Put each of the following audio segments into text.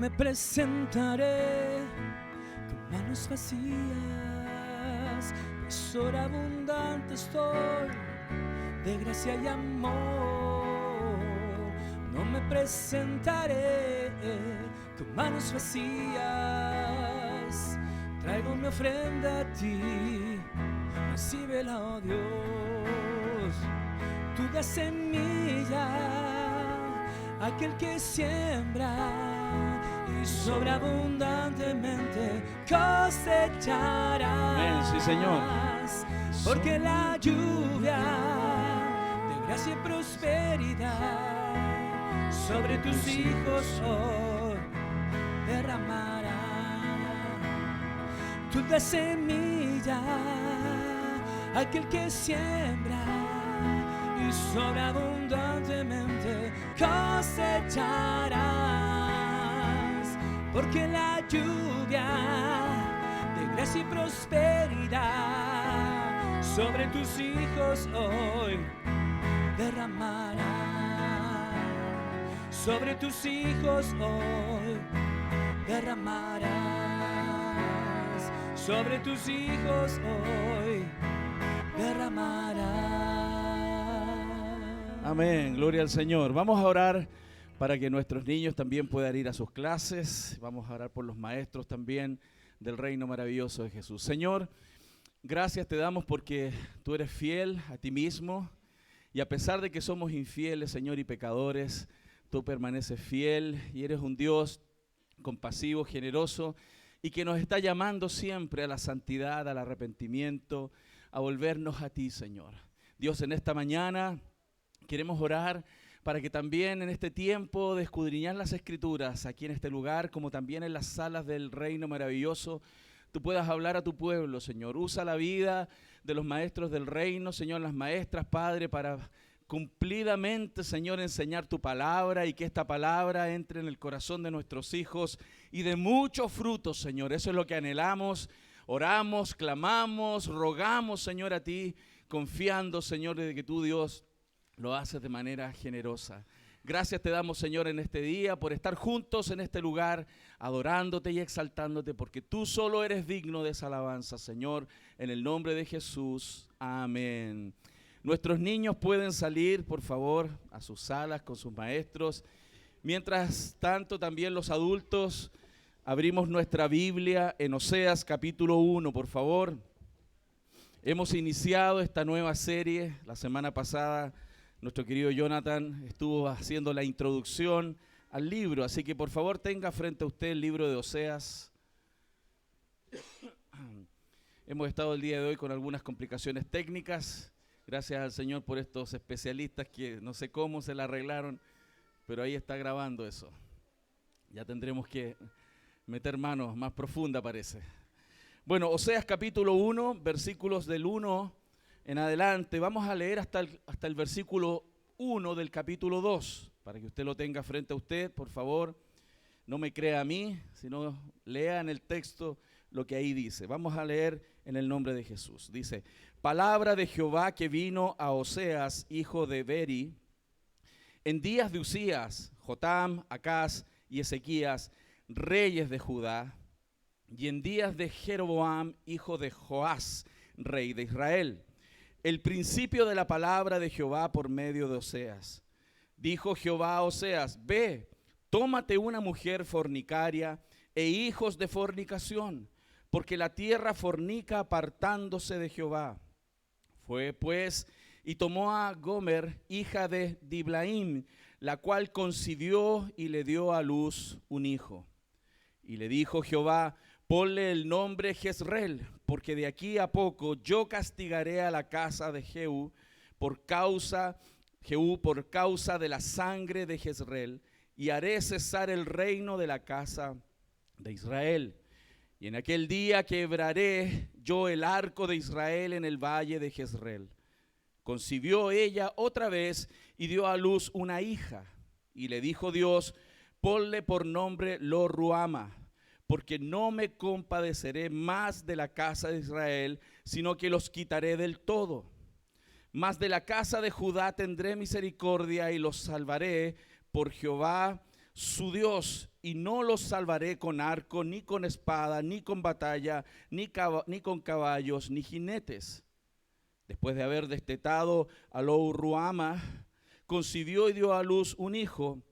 me presentaré con manos vacías, pues sobreabundante estoy de gracia y amor. No me presentaré con manos vacías, traigo mi ofrenda a ti, recíbela, oh Dios. Tú das semilla a aquel que siembra y sobreabundantemente cosecharás. Amén, sí, Señor. Porque la lluvia de gracia y prosperidad sobre tus hijos hoy derramará. Tú das semilla a aquel que siembra y sobreabundantemente cosecharás, porque la lluvia de gracia y prosperidad sobre tus hijos hoy derramará, sobre tus hijos hoy derramarás, sobre tus hijos hoy derramarás. Amén, gloria al Señor. Vamos a orar para que nuestros niños también puedan ir a sus clases. Vamos a orar por los maestros también del reino maravilloso de Jesús. Señor, gracias te damos porque tú eres fiel a ti mismo y a pesar de que somos infieles, Señor, y pecadores, tú permaneces fiel y eres un Dios compasivo, generoso y que nos está llamando siempre a la santidad, al arrepentimiento, a volvernos a ti, Señor. Dios, en esta mañana queremos orar para que también en este tiempo de escudriñar las Escrituras, aquí en este lugar, como también en las salas del reino maravilloso, tú puedas hablar a tu pueblo, Señor. Usa la vida de los maestros del reino, Señor, las maestras, Padre, para cumplidamente, Señor, enseñar tu palabra y que esta palabra entre en el corazón de nuestros hijos y de muchos frutos, Señor. Eso es lo que anhelamos, oramos, clamamos, rogamos, Señor, a ti, confiando, Señor, de que tú, Dios, lo haces de manera generosa. Gracias te damos, Señor, en este día por estar juntos en este lugar, adorándote y exaltándote, porque tú solo eres digno de esa alabanza, Señor, en el nombre de Jesús. Amén. Nuestros niños pueden salir, por favor, a sus salas con sus maestros. Mientras tanto, también los adultos, abrimos nuestra Biblia en Oseas capítulo 1, por favor. Hemos iniciado esta nueva serie. La semana pasada nuestro querido Jonathan estuvo haciendo la introducción al libro, así que por favor tenga frente a usted el libro de Oseas. Hemos estado el día de hoy con algunas complicaciones técnicas. Gracias al Señor por estos especialistas que no sé cómo se la arreglaron, pero ahí está grabando eso. Ya tendremos que meter manos más profunda, parece. Bueno, Oseas capítulo 1, versículos del 1 en adelante. Vamos a leer hasta el versículo 1 del capítulo 2, para que usted lo tenga frente a usted, por favor. No me crea a mí, sino lea en el texto lo que ahí dice. Vamos a leer en el nombre de Jesús. Dice: palabra de Jehová que vino a Oseas, hijo de Beri, en días de Usías, Jotam, Acaz y Ezequías, reyes de Judá, y en días de Jeroboam, hijo de Joás, rey de Israel. El principio de la palabra de Jehová por medio de Oseas. Dijo Jehová a Oseas: ve, tómate una mujer fornicaria e hijos de fornicación, porque la tierra fornica apartándose de Jehová. Fue pues y tomó a Gomer, hija de Diblaim, la cual concibió y le dio a luz un hijo. Y le dijo Jehová: ponle el nombre Jezreel, porque de aquí a poco yo castigaré a la casa de Jehú por causa de la sangre de Jezreel, y haré cesar el reino de la casa de Israel. Y en aquel día quebraré yo el arco de Israel en el valle de Jezreel. Concibió ella otra vez y dio a luz una hija. Y le dijo Dios: ponle por nombre Lo-ruama, porque no me compadeceré más de la casa de Israel, sino que los quitaré del todo. Mas de la casa de Judá tendré misericordia y los salvaré por Jehová su Dios, y no los salvaré con arco, ni con espada, ni con batalla, ni con caballos, ni jinetes. Después de haber destetado a Lo-ruhama, concibió y dio a luz un hijo,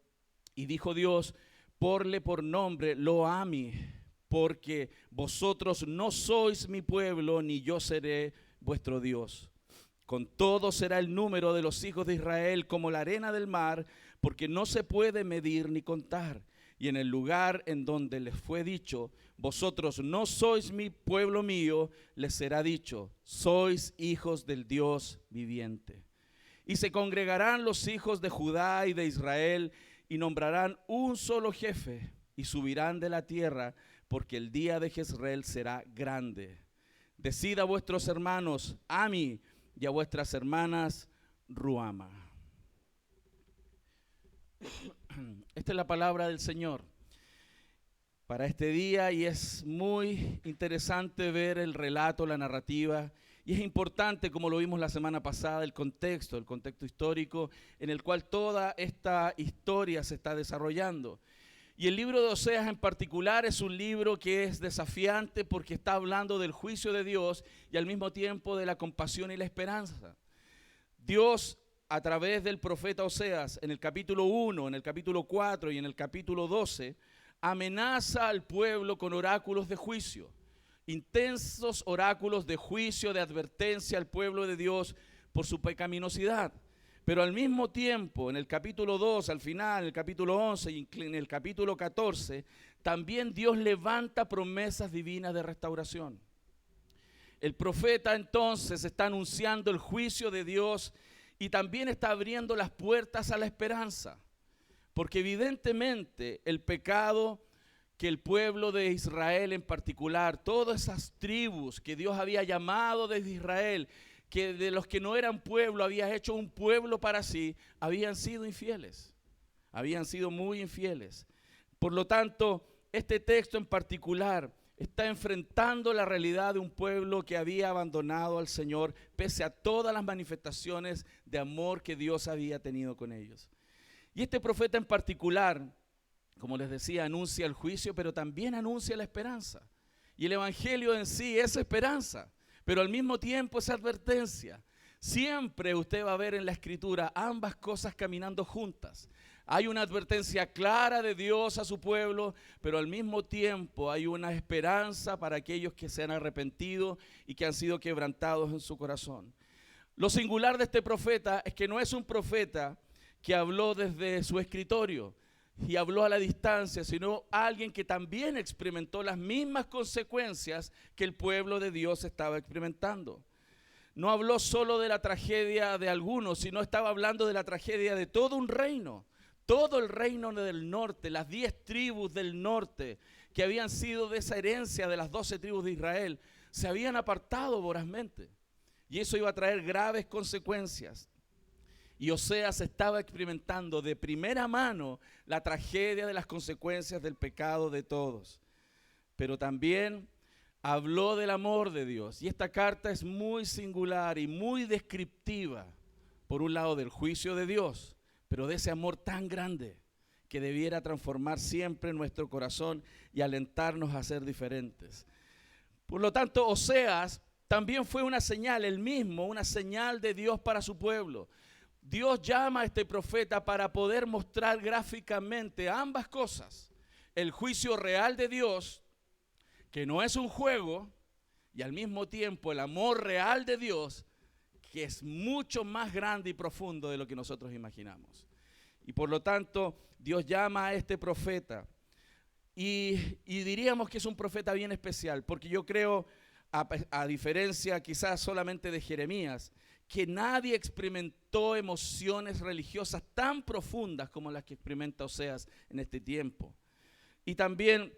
y dijo Dios: ponle por nombre Lo-ammi, porque vosotros no sois mi pueblo, ni yo seré vuestro Dios. Con todo será el número de los hijos de Israel como la arena del mar, porque no se puede medir ni contar. Y en el lugar en donde les fue dicho: vosotros no sois mi pueblo mío, les será dicho: sois hijos del Dios viviente. Y se congregarán los hijos de Judá y de Israel, y nombrarán un solo jefe, y subirán de la tierra, porque el día de Jezreel será grande. Decid a vuestros hermanos Ammi, y a vuestras hermanas Ruhama. Esta es la palabra del Señor para este día, y es muy interesante ver el relato, la narrativa, y es importante, como lo vimos la semana pasada, el contexto histórico en el cual toda esta historia se está desarrollando. Y el libro de Oseas en particular es un libro que es desafiante porque está hablando del juicio de Dios y al mismo tiempo de la compasión y la esperanza. Dios, a través del profeta Oseas, en el capítulo 1, en el capítulo 4 y en el capítulo 12, amenaza al pueblo con oráculos de juicio, intensos oráculos de juicio, de advertencia al pueblo de Dios por su pecaminosidad. Pero al mismo tiempo, en el capítulo 2, al final, en el capítulo 11 y en el capítulo 14, también Dios levanta promesas divinas de restauración. El profeta entonces está anunciando el juicio de Dios y también está abriendo las puertas a la esperanza. Porque evidentemente el pecado que el pueblo de Israel en particular, todas esas tribus que Dios había llamado desde Israel, que de los que no eran pueblo había hecho un pueblo para sí, habían sido infieles, habían sido muy infieles. Por lo tanto, este texto en particular está enfrentando la realidad de un pueblo que había abandonado al Señor, pese a todas las manifestaciones de amor que Dios había tenido con ellos. Y este profeta en particular, como les decía, anuncia el juicio, pero también anuncia la esperanza. Y el evangelio en sí es esperanza, pero al mismo tiempo es advertencia. Siempre usted va a ver en la Escritura ambas cosas caminando juntas. Hay una advertencia clara de Dios a su pueblo, pero al mismo tiempo hay una esperanza para aquellos que se han arrepentido y que han sido quebrantados en su corazón. Lo singular de este profeta es que no es un profeta que habló desde su escritorio y habló a la distancia, sino alguien que también experimentó las mismas consecuencias que el pueblo de Dios estaba experimentando. No habló solo de la tragedia de algunos, sino estaba hablando de la tragedia de todo un reino. Todo el reino del norte, las 10 tribus del norte, que habían sido de esa herencia de las 12 tribus de Israel, se habían apartado vorazmente. Y eso iba a traer graves consecuencias. Y Oseas estaba experimentando de primera mano la tragedia de las consecuencias del pecado de todos. Pero también habló del amor de Dios. Y esta carta es muy singular y muy descriptiva, por un lado del juicio de Dios, pero de ese amor tan grande que debiera transformar siempre nuestro corazón y alentarnos a ser diferentes. Por lo tanto, Oseas también fue una señal, él mismo, una señal de Dios para su pueblo. Dios llama a este profeta para poder mostrar gráficamente ambas cosas. El juicio real de Dios, que no es un juego, y al mismo tiempo el amor real de Dios, que es mucho más grande y profundo de lo que nosotros imaginamos. Y por lo tanto, Dios llama a este profeta. Y diríamos que es un profeta bien especial, porque yo creo, a diferencia quizás solamente de Jeremías, que nadie experimentó emociones religiosas tan profundas como las que experimenta Oseas en este tiempo. Y también,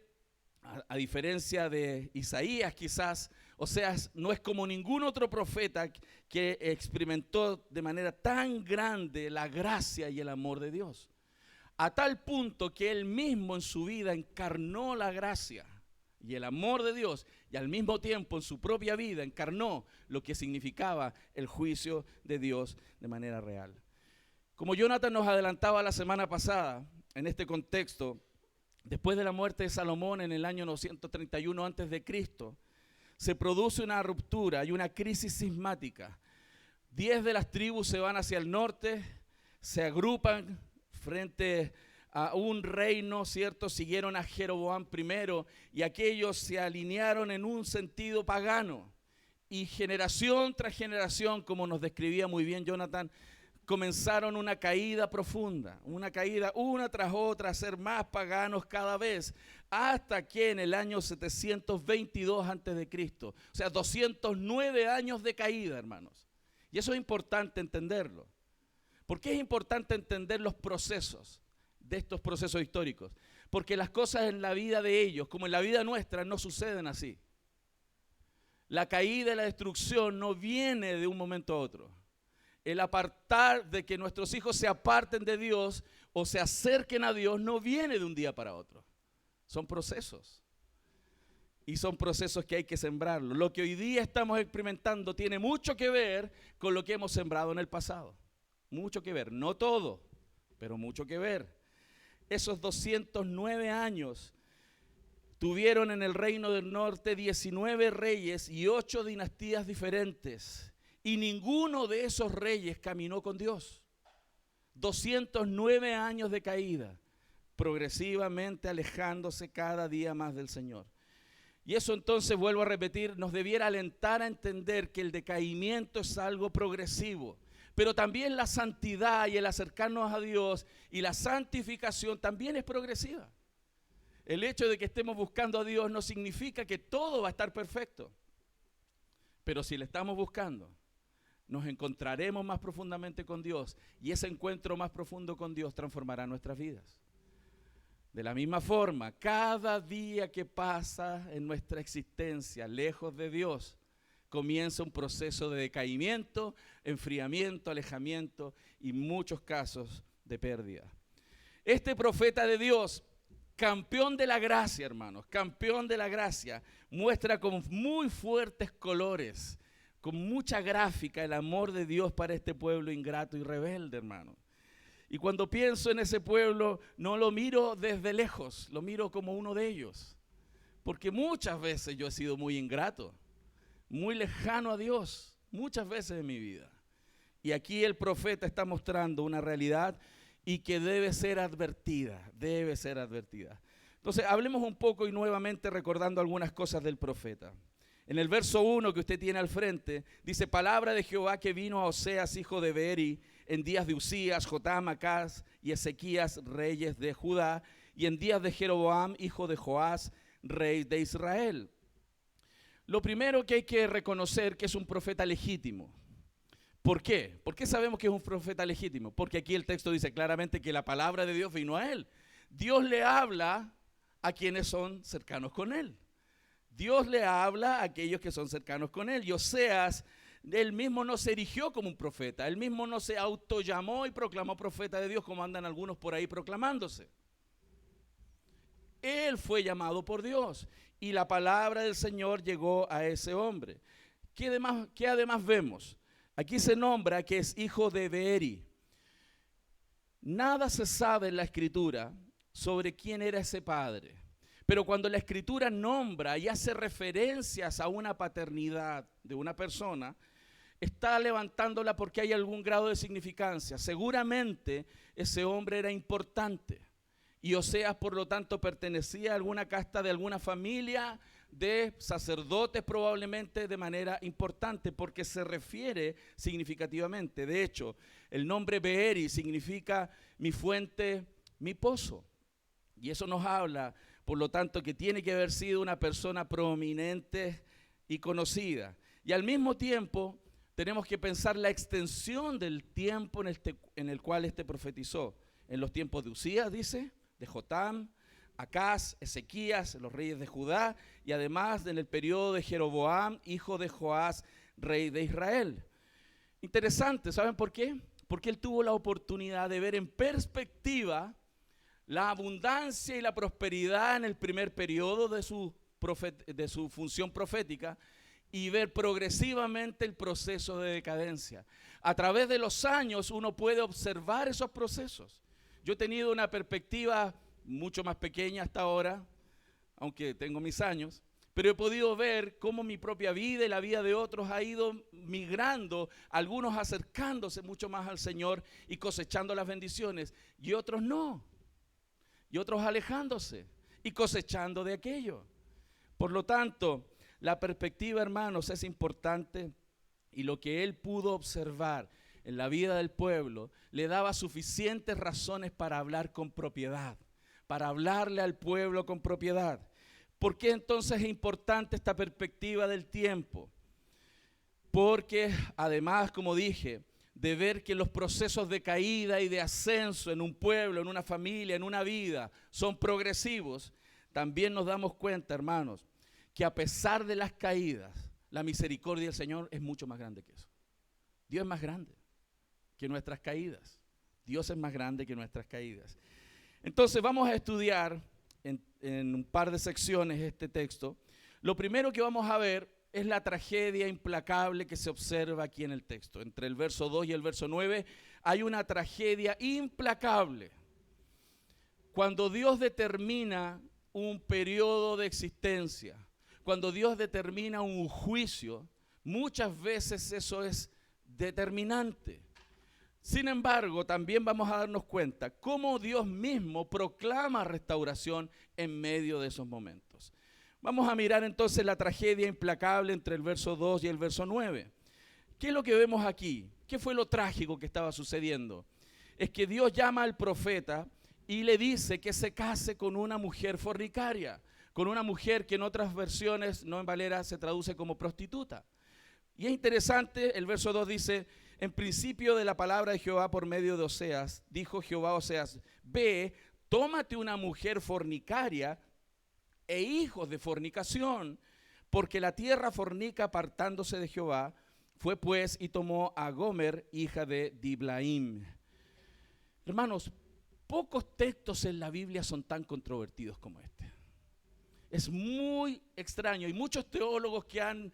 a diferencia de Isaías quizás, Oseas no es como ningún otro profeta que experimentó de manera tan grande la gracia y el amor de Dios. A tal punto que él mismo en su vida encarnó la gracia y el amor de Dios, y al mismo tiempo en su propia vida encarnó lo que significaba el juicio de Dios de manera real. Como Jonathan nos adelantaba la semana pasada, en este contexto, después de la muerte de Salomón en el año 931 a.C., se produce una ruptura y una crisis sismática. 10 de las tribus se van hacia el norte, se agrupan frente a un reino, ¿cierto? Siguieron a Jeroboam primero y aquellos se alinearon en un sentido pagano. Y generación tras generación, como nos describía muy bien Jonathan, comenzaron una caída profunda, una caída una tras otra, a ser más paganos cada vez, hasta que en el año 722 a.C., o sea, 209 años de caída, hermanos. Y eso es importante entenderlo. ¿Por qué es importante entender los procesos de estos procesos históricos? Porque las cosas en la vida de ellos, como en la vida nuestra, no suceden así. La caída y la destrucción no viene de un momento a otro. El apartar de que nuestros hijos se aparten de Dios o se acerquen a Dios no viene de un día para otro. Son procesos. Y son procesos que hay que sembrarlo. Lo que hoy día estamos experimentando tiene mucho que ver con lo que hemos sembrado en el pasado. Mucho que ver. No todo, pero mucho que ver. Esos 209 años tuvieron en el reino del norte 19 reyes y 8 dinastías diferentes. Y ninguno de esos reyes caminó con Dios. 209 años de caída, progresivamente alejándose cada día más del Señor. Y eso entonces, vuelvo a repetir, nos debiera alentar a entender que el decaimiento es algo progresivo. Pero también la santidad y el acercarnos a Dios y la santificación también es progresiva. El hecho de que estemos buscando a Dios no significa que todo va a estar perfecto. Pero si le estamos buscando, nos encontraremos más profundamente con Dios y ese encuentro más profundo con Dios transformará nuestras vidas. De la misma forma, cada día que pasa en nuestra existencia lejos de Dios, comienza un proceso de decaimiento, enfriamiento, alejamiento y muchos casos de pérdida. Este profeta de Dios, campeón de la gracia, hermanos, campeón de la gracia, muestra con muy fuertes colores, con mucha gráfica, el amor de Dios para este pueblo ingrato y rebelde, hermano. Y cuando pienso en ese pueblo, no lo miro desde lejos, lo miro como uno de ellos. Porque muchas veces yo he sido muy ingrato, muy lejano a Dios, muchas veces en mi vida. Y aquí el profeta está mostrando una realidad y que debe ser advertida, debe ser advertida. Entonces, hablemos un poco y nuevamente recordando algunas cosas del profeta. En el verso 1 que usted tiene al frente, dice, palabra de Jehová que vino a Oseas, hijo de Beeri, en días de Usías, Jotam, Acaz y Ezequías, reyes de Judá, y en días de Jeroboam, hijo de Joás, rey de Israel. Lo primero que hay que reconocer que es un profeta legítimo. ¿Por qué? ¿Por qué sabemos que es un profeta legítimo? Porque aquí el texto dice claramente que la palabra de Dios vino a él. Dios le habla a quienes son cercanos con él. Dios le habla a aquellos que son cercanos con él. Y Oseas, él mismo no se erigió como un profeta. Él mismo no se autollamó y proclamó profeta de Dios como andan algunos por ahí proclamándose. Él fue llamado por Dios. Y la palabra del Señor llegó a ese hombre. ¿Qué además vemos? Aquí se nombra que es hijo de Beeri. Nada se sabe en la Escritura sobre quién era ese padre. Pero cuando la Escritura nombra y hace referencias a una paternidad de una persona, está levantándola porque hay algún grado de significancia. Seguramente ese hombre era importante. Y Oseas, por lo tanto, pertenecía a alguna casta de alguna familia de sacerdotes, probablemente de manera importante, porque se refiere significativamente. De hecho, el nombre Beeri significa mi fuente, mi pozo. Y eso nos habla, por lo tanto, que tiene que haber sido una persona prominente y conocida. Y al mismo tiempo, tenemos que pensar la extensión del tiempo en el cual profetizó. En los tiempos de Usías, dice, de Jotam, Acaz, Ezequías, los reyes de Judá, y además en el periodo de Jeroboam, hijo de Joás, rey de Israel. Interesante, ¿saben por qué? Porque él tuvo la oportunidad de ver en perspectiva la abundancia y la prosperidad en el primer periodo de su función profética y ver progresivamente el proceso de decadencia. A través de los años uno puede observar esos procesos. Yo he tenido una perspectiva mucho más pequeña hasta ahora, aunque tengo mis años, pero he podido ver cómo mi propia vida y la vida de otros ha ido migrando, algunos acercándose mucho más al Señor y cosechando las bendiciones, y otros no, y otros alejándose y cosechando de aquello. Por lo tanto, la perspectiva, hermanos, es importante, y lo que él pudo observar en la vida del pueblo le daba suficientes razones para hablar con propiedad, para hablarle al pueblo con propiedad. ¿Por qué entonces es importante esta perspectiva del tiempo? Porque además, como dije, de ver que los procesos de caída y de ascenso en un pueblo, en una familia, en una vida, son progresivos, también nos damos cuenta, hermanos, que a pesar de las caídas, la misericordia del Señor es mucho más grande que eso. Dios es más grande que nuestras caídas. Dios es más grande que nuestras caídas. Entonces vamos a estudiar en un par de secciones este texto. Lo primero que vamos a ver es la tragedia implacable que se observa aquí en el texto. Entre el verso 2 y el verso 9 hay una tragedia implacable. Cuando Dios determina un periodo de existencia, cuando Dios determina un juicio, muchas veces eso es determinante. Sin embargo, también vamos a darnos cuenta cómo Dios mismo proclama restauración en medio de esos momentos. Vamos a mirar entonces la tragedia implacable entre el verso 2 y el verso 9. ¿Qué es lo que vemos aquí? ¿Qué fue lo trágico que estaba sucediendo? Es que Dios llama al profeta y le dice que se case con una mujer fornicaria, con una mujer que en otras versiones, no en Valera, se traduce como prostituta. Y es interesante, el verso 2 dice: en principio de la palabra de Jehová por medio de Oseas, dijo Jehová a Oseas, ve, tómate una mujer fornicaria e hijos de fornicación, porque la tierra fornica apartándose de Jehová. Fue pues y tomó a Gomer, hija de Diblaim. Hermanos, pocos textos en la Biblia son tan controvertidos como este. Es muy extraño, y muchos teólogos que han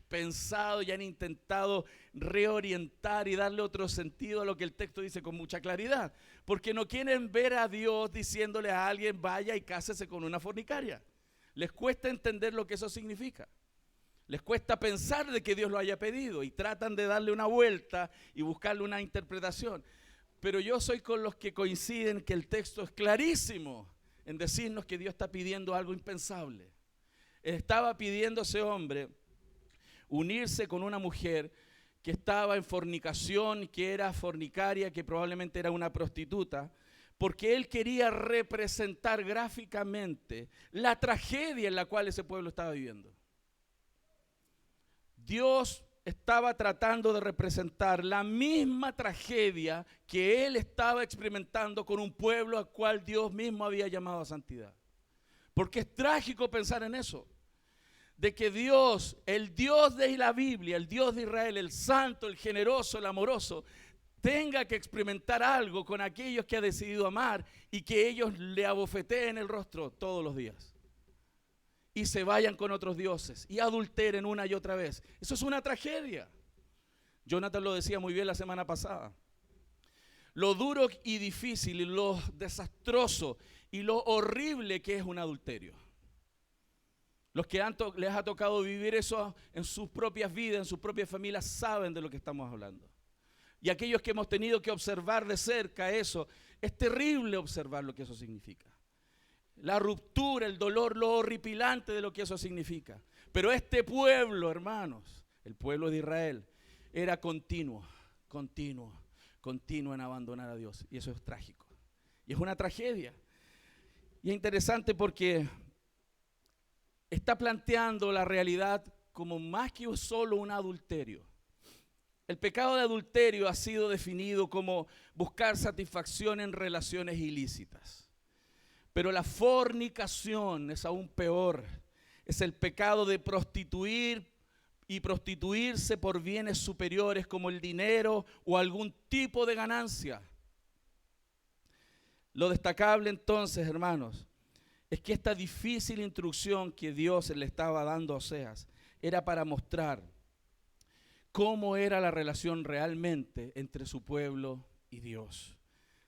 pensado y han intentado reorientar y darle otro sentido a lo que el texto dice con mucha claridad, porque no quieren ver a Dios diciéndole a alguien vaya y cásese con una fornicaria. Les cuesta entender lo que eso significa, les cuesta pensar de que Dios lo haya pedido y tratan de darle una vuelta y buscarle una interpretación. Pero yo soy con los que coinciden que el texto es clarísimo en decirnos que Dios está pidiendo algo impensable. Estaba pidiendo a ese hombre unirse con una mujer que estaba en fornicación, que era fornicaria, que probablemente era una prostituta, porque él quería representar gráficamente la tragedia en la cual ese pueblo estaba viviendo. Dios estaba tratando de representar la misma tragedia que él estaba experimentando con un pueblo al cual Dios mismo había llamado a santidad. Porque es trágico pensar en eso, de que Dios, el Dios de la Biblia, el Dios de Israel, el santo, el generoso, el amoroso, tenga que experimentar algo con aquellos que ha decidido amar y que ellos le abofeteen el rostro todos los días y se vayan con otros dioses y adulteren una y otra vez. Eso es una tragedia. Jonathan lo decía muy bien la semana pasada. Lo duro y difícil y lo desastroso y lo horrible que es un adulterio. Los que les ha tocado vivir eso en sus propias vidas, en sus propias familias, saben de lo que estamos hablando. Y aquellos que hemos tenido que observar de cerca eso, es terrible observar lo que eso significa. La ruptura, el dolor, lo horripilante de lo que eso significa. Pero este pueblo, hermanos, el pueblo de Israel, era continuo en abandonar a Dios. Y eso es trágico. Y es una tragedia. Y es interesante porque está planteando la realidad como más que solo un adulterio. El pecado de adulterio ha sido definido como buscar satisfacción en relaciones ilícitas. Pero la fornicación es aún peor. Es el pecado de prostituir y prostituirse por bienes superiores como el dinero o algún tipo de ganancia. Lo destacable entonces, hermanos, es que esta difícil instrucción que Dios le estaba dando a Oseas era para mostrar cómo era la relación realmente entre su pueblo y Dios.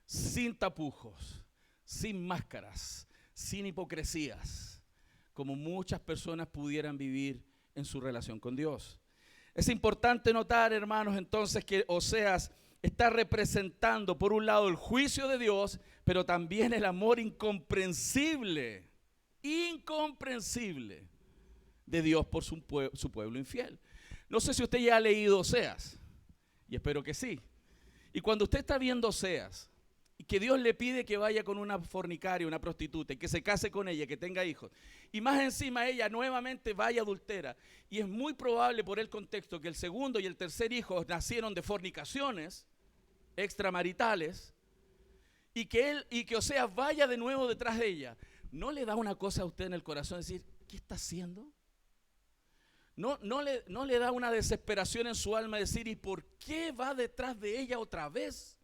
sin tapujos, sin máscaras, sin hipocresías, como muchas personas pudieran vivir en su relación con Dios. Es importante notar, hermanos, entonces que Oseas está representando, por un lado, el juicio de Dios, pero también el amor incomprensible de Dios por su pueblo infiel. No sé si usted ya ha leído Oseas, y espero que sí. Y cuando usted está viendo Oseas, y que Dios le pide que vaya con una fornicaria, una prostituta, y que se case con ella, que tenga hijos, y más encima ella nuevamente vaya adultera, y es muy probable por el contexto que el segundo y el tercer hijo nacieron de fornicaciones extramaritales, y que Oseas vaya de nuevo detrás de ella, ¿no le da una cosa a usted en el corazón decir, ¿qué está haciendo? ¿No le da una desesperación en su alma decir, ¿y por qué va detrás de ella otra vez?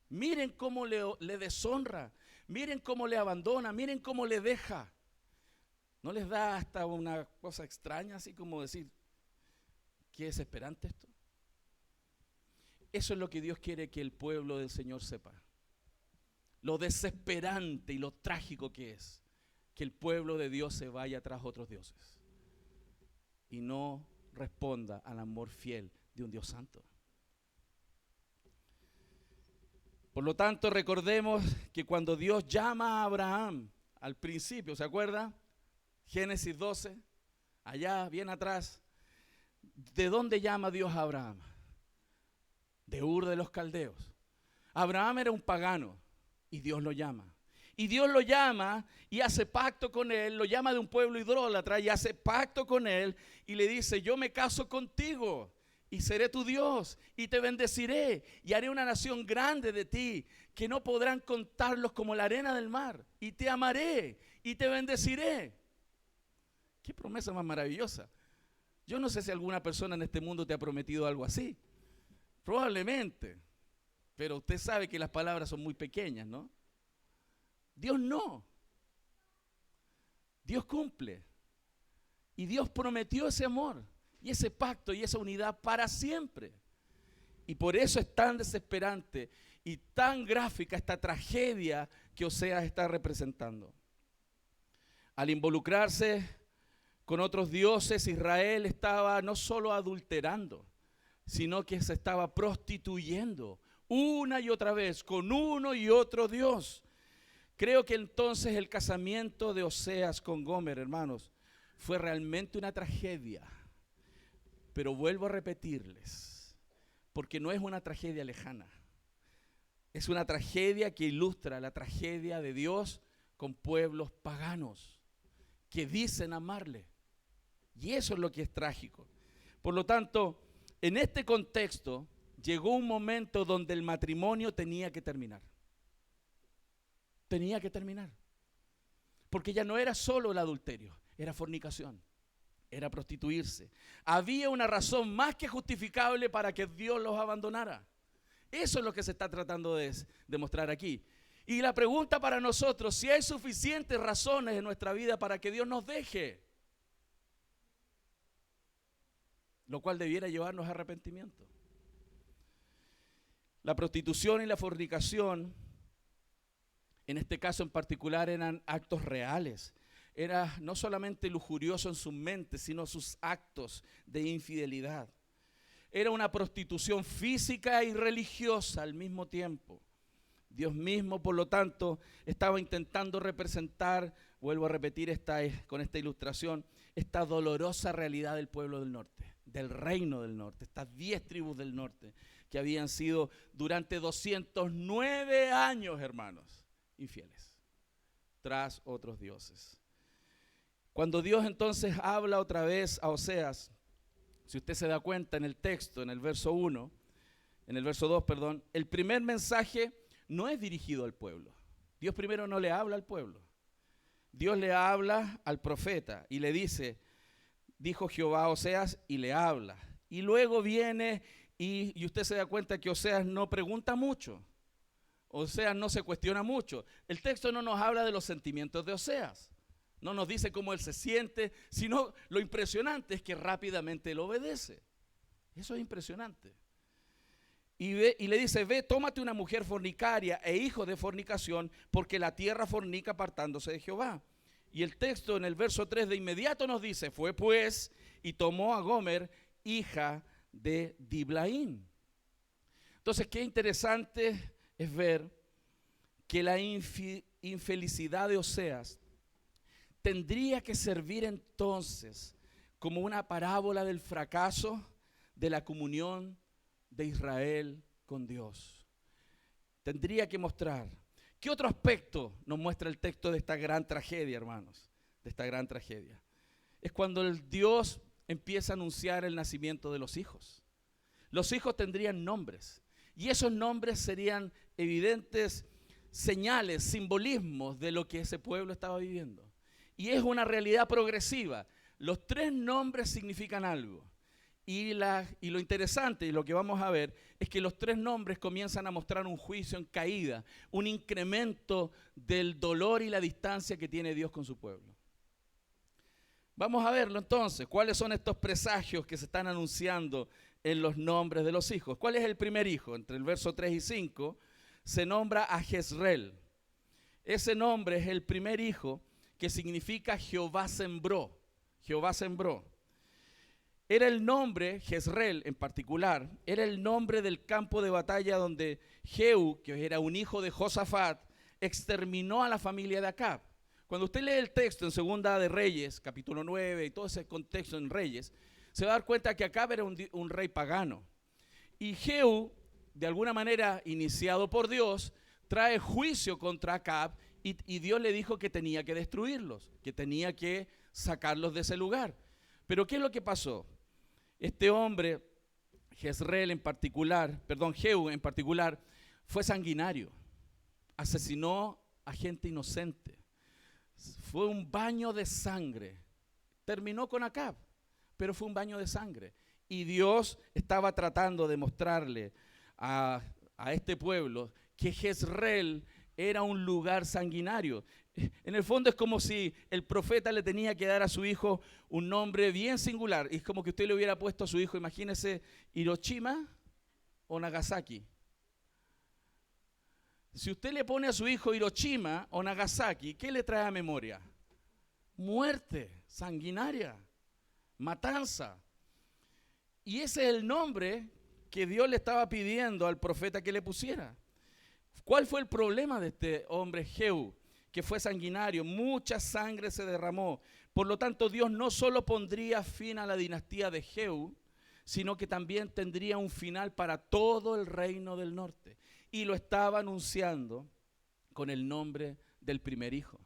Miren cómo le deshonra, miren cómo le abandona, miren cómo le deja. ¿No les da hasta una cosa extraña, así como decir, qué desesperante esto? Eso es lo que Dios quiere que el pueblo del Señor sepa. Lo desesperante y lo trágico que es que el pueblo de Dios se vaya tras otros dioses y no responda al amor fiel de un Dios santo. Por lo tanto, recordemos que cuando Dios llama a Abraham al principio, ¿se acuerda? Génesis 12, allá bien atrás. ¿De dónde llama Dios a Abraham? De Ur de los Caldeos. Abraham era un pagano y Dios lo llama. Y Dios lo llama y hace pacto con él, lo llama de un pueblo idólatra y hace pacto con él y le dice, yo me caso contigo y seré tu Dios y te bendeciré y haré una nación grande de ti que no podrán contarlos como la arena del mar y te amaré y te bendeciré. Qué promesa más maravillosa. Yo no sé si alguna persona en este mundo te ha prometido algo así. Probablemente. Pero usted sabe que las palabras son muy pequeñas, ¿no? Dios no. Dios cumple. Y Dios prometió ese amor y ese pacto y esa unidad para siempre. Y por eso es tan desesperante y tan gráfica esta tragedia que Oseas está representando. Al involucrarse con otros dioses, Israel estaba no solo adulterando, sino que se estaba prostituyendo una y otra vez con uno y otro Dios. Creo que entonces el casamiento de Oseas con Gomer, hermanos, fue realmente una tragedia. Pero vuelvo a repetirles, porque no es una tragedia lejana. Es una tragedia que ilustra la tragedia de Dios con pueblos paganos que dicen amarle. Y eso es lo que es trágico. Por lo tanto, en este contexto llegó un momento donde el matrimonio tenía que terminar. Tenía que terminar. Porque ya no era solo el adulterio, era fornicación, era prostituirse. Había una razón más que justificable para que Dios los abandonara. Eso es lo que se está tratando de demostrar aquí. Y la pregunta para nosotros, si hay suficientes razones en nuestra vida para que Dios nos deje, lo cual debiera llevarnos a arrepentimiento. La prostitución y la fornicación, en este caso en particular, eran actos reales. Era no solamente lujurioso en su mente, sino sus actos de infidelidad. Era una prostitución física y religiosa al mismo tiempo. Dios mismo, por lo tanto, estaba intentando representar, vuelvo a repetir con esta ilustración, esta dolorosa realidad del pueblo del norte, del reino del norte, estas 10 tribus del norte que habían sido durante 209 años, hermanos, infieles, tras otros dioses. Cuando Dios entonces habla otra vez a Oseas, si usted se da cuenta en el texto, en el verso 2, el primer mensaje no es dirigido al pueblo. Dios primero no le habla al pueblo. Dios le habla al profeta y le dice, dijo Jehová a Oseas, y le habla. Y luego viene y usted se da cuenta que Oseas no pregunta mucho. Oseas no se cuestiona mucho. El texto no nos habla de los sentimientos de Oseas. No nos dice cómo él se siente, sino lo impresionante es que rápidamente él obedece. Eso es impresionante. y le dice, ve, tómate una mujer fornicaria e hijo de fornicación, porque la tierra fornica apartándose de Jehová. Y el texto en el verso 3 de inmediato nos dice, fue pues y tomó a Gomer, hija de Diblaim. Entonces, qué interesante es ver que la infelicidad de Oseas tendría que servir entonces como una parábola del fracaso de la comunión de Israel con Dios. Tendría que mostrar. ¿Qué otro aspecto nos muestra el texto de esta gran tragedia, hermanos? De esta gran tragedia. Es cuando el Dios empieza a anunciar el nacimiento de los hijos. Los hijos tendrían nombres. Y esos nombres serían evidentes señales, simbolismos de lo que ese pueblo estaba viviendo. Y es una realidad progresiva. Los 3 nombres significan algo. Y lo interesante y lo que vamos a ver es que los 3 nombres comienzan a mostrar un juicio en caída, un incremento del dolor y la distancia que tiene Dios con su pueblo. Vamos a verlo entonces. ¿Cuáles son estos presagios que se están anunciando en los nombres de los hijos? ¿Cuál es el primer hijo? Entre el verso 3 y 5 se nombra a Jezreel. Ese nombre es el primer hijo que significa Jehová sembró. Jehová sembró. Era el nombre, Jezreel en particular, era el nombre del campo de batalla donde Jehú, que era un hijo de Josafat, exterminó a la familia de Acab. Cuando usted lee el texto en Segunda de Reyes, capítulo 9, y todo ese contexto en Reyes, se va a dar cuenta que Acab era un rey pagano. Y Jehú, de alguna manera iniciado por Dios, trae juicio contra Acab y Dios le dijo que tenía que destruirlos, que tenía que sacarlos de ese lugar. Pero ¿qué es lo que pasó? Este hombre, Jehú en particular, fue sanguinario. Asesinó a gente inocente. Fue un baño de sangre. Terminó con Acab, pero fue un baño de sangre. Y Dios estaba tratando de mostrarle a este pueblo que Jezreel era un lugar sanguinario. En el fondo es como si el profeta le tenía que dar a su hijo un nombre bien singular. Es como que usted le hubiera puesto a su hijo, imagínese, Hiroshima o Nagasaki. Si usted le pone a su hijo Hiroshima o Nagasaki, ¿qué le trae a memoria? Muerte sanguinaria, matanza. Y ese es el nombre que Dios le estaba pidiendo al profeta que le pusiera. ¿Cuál fue el problema de este hombre Jehú? Que fue sanguinario, mucha sangre se derramó. Por lo tanto, Dios no solo pondría fin a la dinastía de Jehú, sino que también tendría un final para todo el reino del norte. Y lo estaba anunciando con el nombre del primer hijo.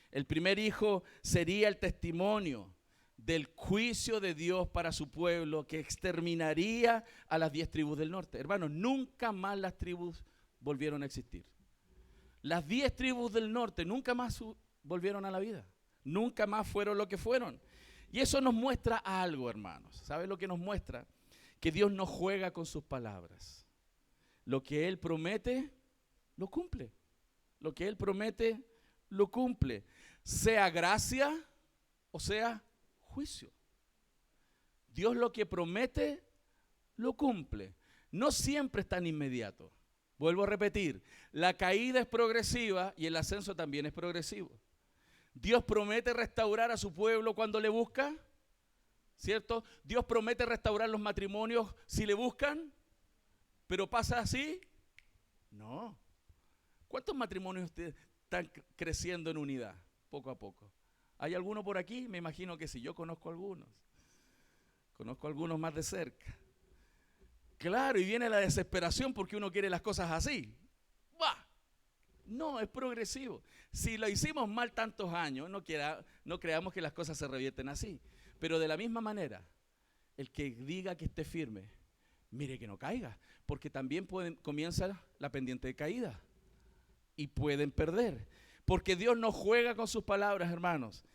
El primer hijo sería el testimonio del juicio de Dios para su pueblo, que exterminaría a las 10 tribus del norte. Hermanos, nunca más las tribus volvieron a existir. Las 10 tribus del norte nunca más volvieron a la vida. Nunca más fueron lo que fueron. Y eso nos muestra algo, hermanos. ¿Sabe lo que nos muestra? Que Dios no juega con sus palabras. Lo que Él promete, lo cumple. Lo que Él promete, lo cumple. Sea gracia o sea juicio. Dios lo que promete, lo cumple. No siempre es tan inmediato. Vuelvo a repetir, la caída es progresiva y el ascenso también es progresivo. Dios promete restaurar a su pueblo cuando le busca, ¿cierto? Dios promete restaurar los matrimonios si le buscan, pero ¿pasa así? No. ¿Cuántos matrimonios ustedes están creciendo en unidad? Poco a poco. ¿Hay alguno por aquí? Me imagino que sí, yo conozco algunos. Conozco algunos más de cerca. Claro, y viene la desesperación porque uno quiere las cosas así. ¡Bah! No, es progresivo. Si lo hicimos mal tantos años, no creamos que las cosas se revierten así. Pero de la misma manera, el que diga que esté firme, mire que no caiga, porque también comienza la pendiente de caída y pueden perder. Porque Dios no juega con sus palabras, hermanos.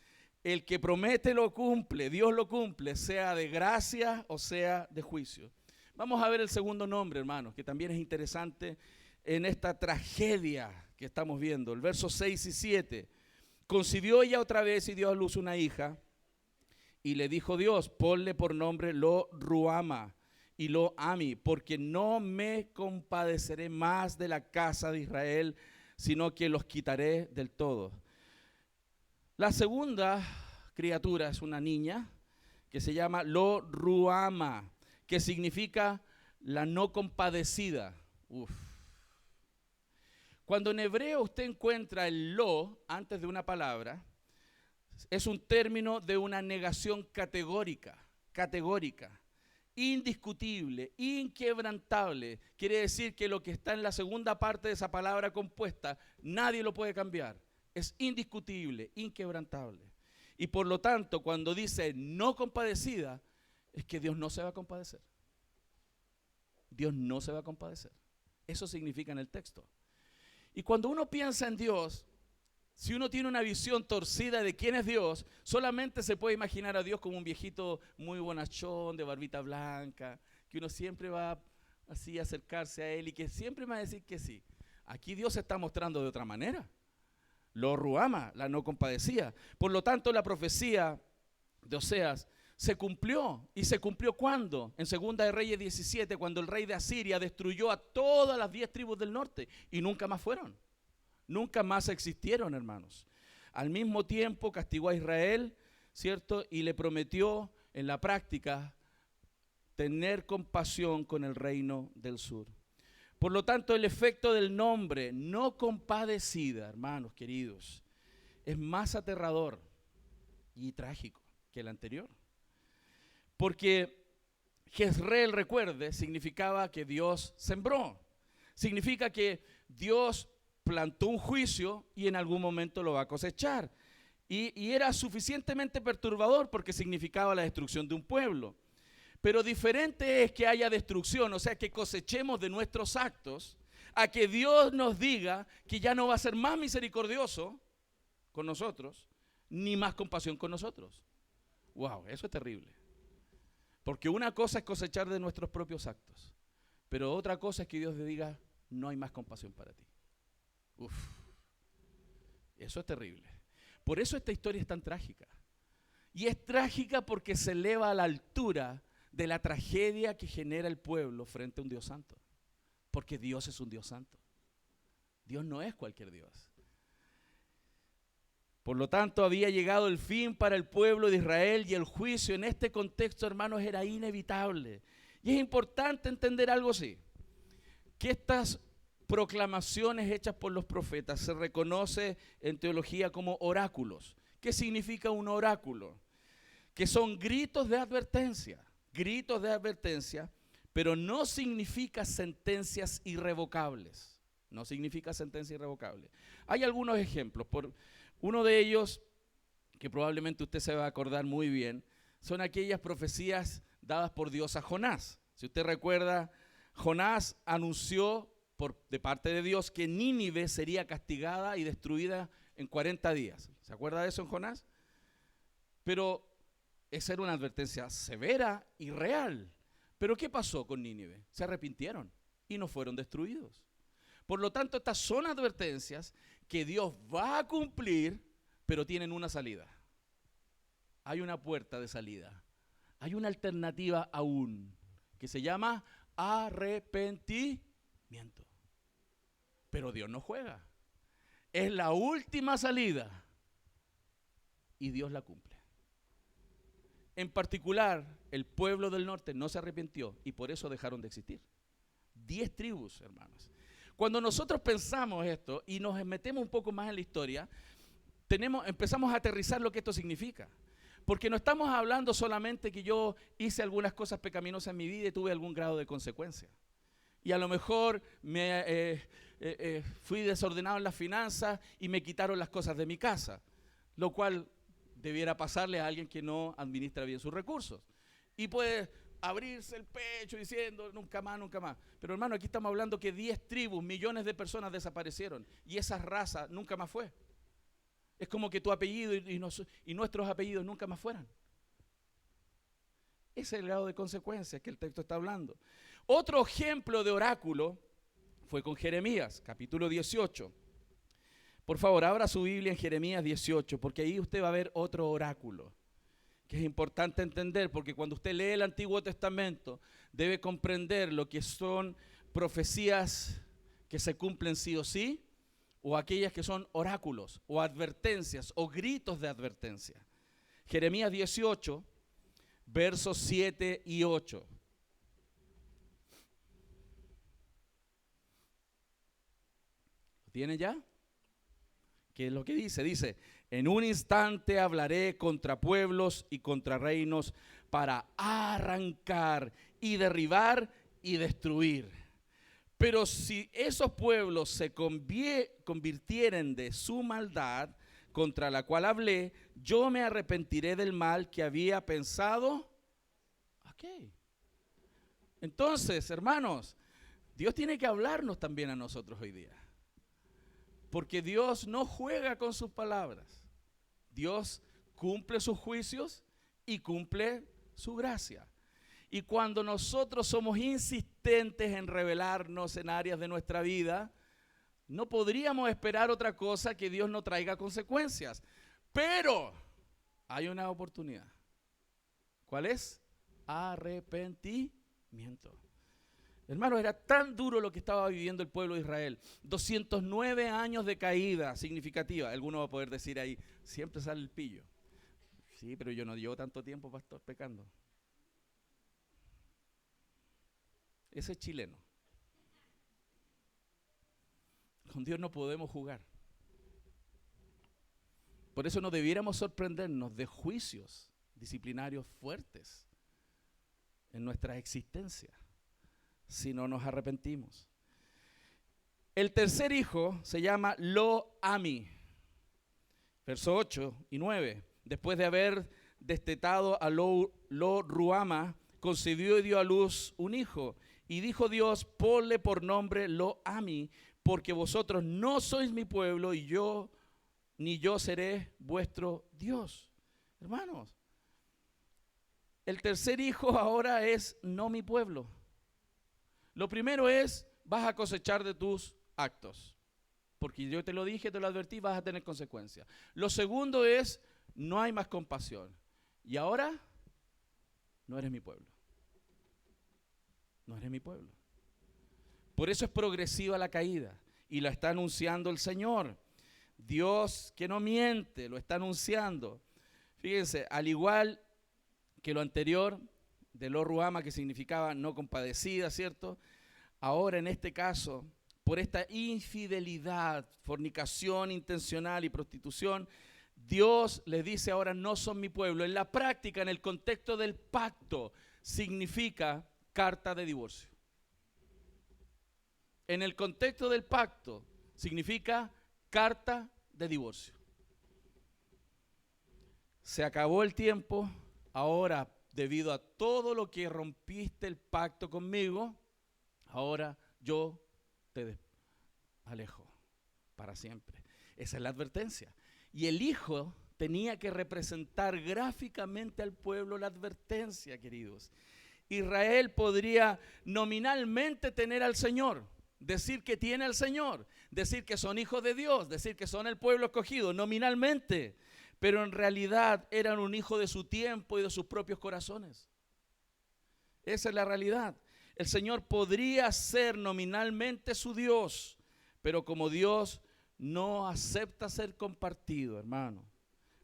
El que promete lo cumple, Dios lo cumple, sea de gracia o sea de juicio. Vamos a ver el segundo nombre, hermanos, que también es interesante en esta tragedia que estamos viendo. El verso 6 y 7. Concibió ella otra vez y dio a luz una hija. Y le dijo Dios, ponle por nombre Lo Ruama. y lo ami, porque no me compadeceré más de la casa de Israel, sino que los quitaré del todo. La segunda criatura es una niña que se llama Lo Ruama, que significa la no compadecida. Uf. Cuando en hebreo usted encuentra el lo antes de una palabra, es un término de una negación categórica, indiscutible, inquebrantable. Quiere decir que lo que está en la segunda parte de esa palabra compuesta, nadie lo puede cambiar. Es indiscutible, inquebrantable. Y por lo tanto, cuando dice no compadecida, es que Dios no se va a compadecer. Dios no se va a compadecer. Eso significa en el texto. Y cuando uno piensa en Dios, si uno tiene una visión torcida de quién es Dios, solamente se puede imaginar a Dios como un viejito muy bonachón, de barbita blanca, que uno siempre va así a acercarse a Él y que siempre me va a decir que sí. Aquí Dios se está mostrando de otra manera. Lo Ruama, la no compadecida. Por lo tanto, la profecía de Oseas se cumplió. ¿Y se cumplió cuándo? En 2 de Reyes 17, cuando el rey de Asiria destruyó a todas las 10 tribus del norte y nunca más fueron. Nunca más existieron, hermanos. Al mismo tiempo castigó a Israel, ¿cierto? Y le prometió en la práctica tener compasión con el reino del sur. Por lo tanto, el efecto del nombre no compadecida, hermanos queridos, es más aterrador y trágico que el anterior. Porque Jezreel, recuerde, significaba que Dios sembró. Significa que Dios plantó un juicio y en algún momento lo va a cosechar. Y era suficientemente perturbador porque significaba la destrucción de un pueblo. Pero diferente es que haya destrucción, o sea, que cosechemos de nuestros actos, a que Dios nos diga que ya no va a ser más misericordioso con nosotros, ni más compasión con nosotros. Wow, eso es terrible. Porque una cosa es cosechar de nuestros propios actos, pero otra cosa es que Dios le diga, no hay más compasión para ti. Uf, eso es terrible. Por eso esta historia es tan trágica. Y es trágica porque se eleva a la altura de la tragedia que genera el pueblo frente a un Dios santo. Porque Dios es un Dios santo. Dios no es cualquier Dios. Por lo tanto, había llegado el fin para el pueblo de Israel y el juicio en este contexto, hermanos, era inevitable. Y es importante entender algo así, que estas proclamaciones hechas por los profetas se reconoce en teología como oráculos. ¿Qué significa un oráculo? Que son gritos de advertencia, pero no significa sentencias irrevocables. No significa sentencia irrevocable. Hay algunos ejemplos. Uno de ellos, que probablemente usted se va a acordar muy bien, son aquellas profecías dadas por Dios a Jonás. Si usted recuerda, Jonás anunció de parte de Dios que Nínive sería castigada y destruida en 40 días. ¿Se acuerda de eso en Jonás? Pero esa era una advertencia severa y real. Pero ¿qué pasó con Nínive? Se arrepintieron y no fueron destruidos. Por lo tanto, estas son advertencias que Dios va a cumplir, pero tienen una salida. Hay una puerta de salida. Hay una alternativa aún, que se llama arrepentimiento. Pero Dios no juega. Es la última salida y Dios la cumple. En particular, el pueblo del norte no se arrepintió y por eso dejaron de existir. 10 tribus, hermanos. Cuando nosotros pensamos esto y nos metemos un poco más en la historia, empezamos a aterrizar lo que esto significa. Porque no estamos hablando solamente que yo hice algunas cosas pecaminosas en mi vida y tuve algún grado de consecuencia. Y a lo mejor fui desordenado en las finanzas y me quitaron las cosas de mi casa, lo cual debiera pasarle a alguien que no administra bien sus recursos. Y puede abrirse el pecho diciendo nunca más, nunca más. Pero hermano, aquí estamos hablando que 10 tribus, millones de personas desaparecieron y esa raza nunca más fue. Es como que tu apellido y nuestros apellidos nunca más fueran. Ese es el grado de consecuencias que el texto está hablando. Otro ejemplo de oráculo fue con Jeremías, capítulo 18. Por favor, abra su Biblia en Jeremías 18, porque ahí usted va a ver otro oráculo que es importante entender, porque cuando usted lee el Antiguo Testamento, debe comprender lo que son profecías que se cumplen sí o sí, o aquellas que son oráculos, o advertencias, o gritos de advertencia. Jeremías 18, versos 7 y 8. ¿Lo tiene ya? ¿Qué es lo que dice? Dice, en un instante hablaré contra pueblos y contra reinos para arrancar y derribar y destruir. Pero si esos pueblos se convirtieren de su maldad contra la cual hablé, yo me arrepentiré del mal que había pensado. Ok. Entonces, hermanos, Dios tiene que hablarnos también a nosotros hoy día. Porque Dios no juega con sus palabras. Dios cumple sus juicios y cumple su gracia. Y cuando nosotros somos insistentes en revelarnos en áreas de nuestra vida, no podríamos esperar otra cosa que Dios no traiga consecuencias. Pero hay una oportunidad. ¿Cuál es? Arrepentimiento. Hermano, era tan duro lo que estaba viviendo el pueblo de Israel. 209 años de caída significativa. Alguno va a poder decir ahí, siempre sale el pillo. Sí, pero yo no llevo tanto tiempo, pastor, pecando. Ese es chileno. Con Dios no podemos jugar. Por eso no debiéramos sorprendernos de juicios disciplinarios fuertes en nuestra existencia, si no nos arrepentimos. El tercer hijo se llama Lo-Ami. Verso 8 y 9. Después de haber destetado a Lo-Ruama, concibió y dio a luz un hijo. Y dijo Dios, ponle por nombre Lo-Ami, porque vosotros no sois mi pueblo y yo, ni yo seré vuestro Dios. Hermanos, el tercer hijo ahora es no mi pueblo. Lo primero es, vas a cosechar de tus actos. Porque yo te lo dije, te lo advertí, vas a tener consecuencias. Lo segundo es, no hay más compasión. Y ahora, no eres mi pueblo. No eres mi pueblo. Por eso es progresiva la caída. Y la está anunciando el Señor. Dios que no miente, lo está anunciando. Fíjense, al igual que lo anterior, de Lo-Ruama, que significaba no compadecida, ¿cierto? Ahora en este caso, por esta infidelidad, fornicación intencional y prostitución, Dios les dice ahora no son mi pueblo. En la práctica, en el contexto del pacto, significa carta de divorcio. En el contexto del pacto, significa carta de divorcio. Se acabó el tiempo, ahora debido a todo lo que rompiste el pacto conmigo, ahora yo te alejo para siempre. Esa es la advertencia. Y el hijo tenía que representar gráficamente al pueblo la advertencia, queridos. Israel podría nominalmente tener al Señor, decir que tiene al Señor, decir que son hijos de Dios, decir que son el pueblo escogido, nominalmente. Pero en realidad eran un hijo de su tiempo y de sus propios corazones. Esa es la realidad. El Señor podría ser nominalmente su Dios, pero como Dios no acepta ser compartido, hermano.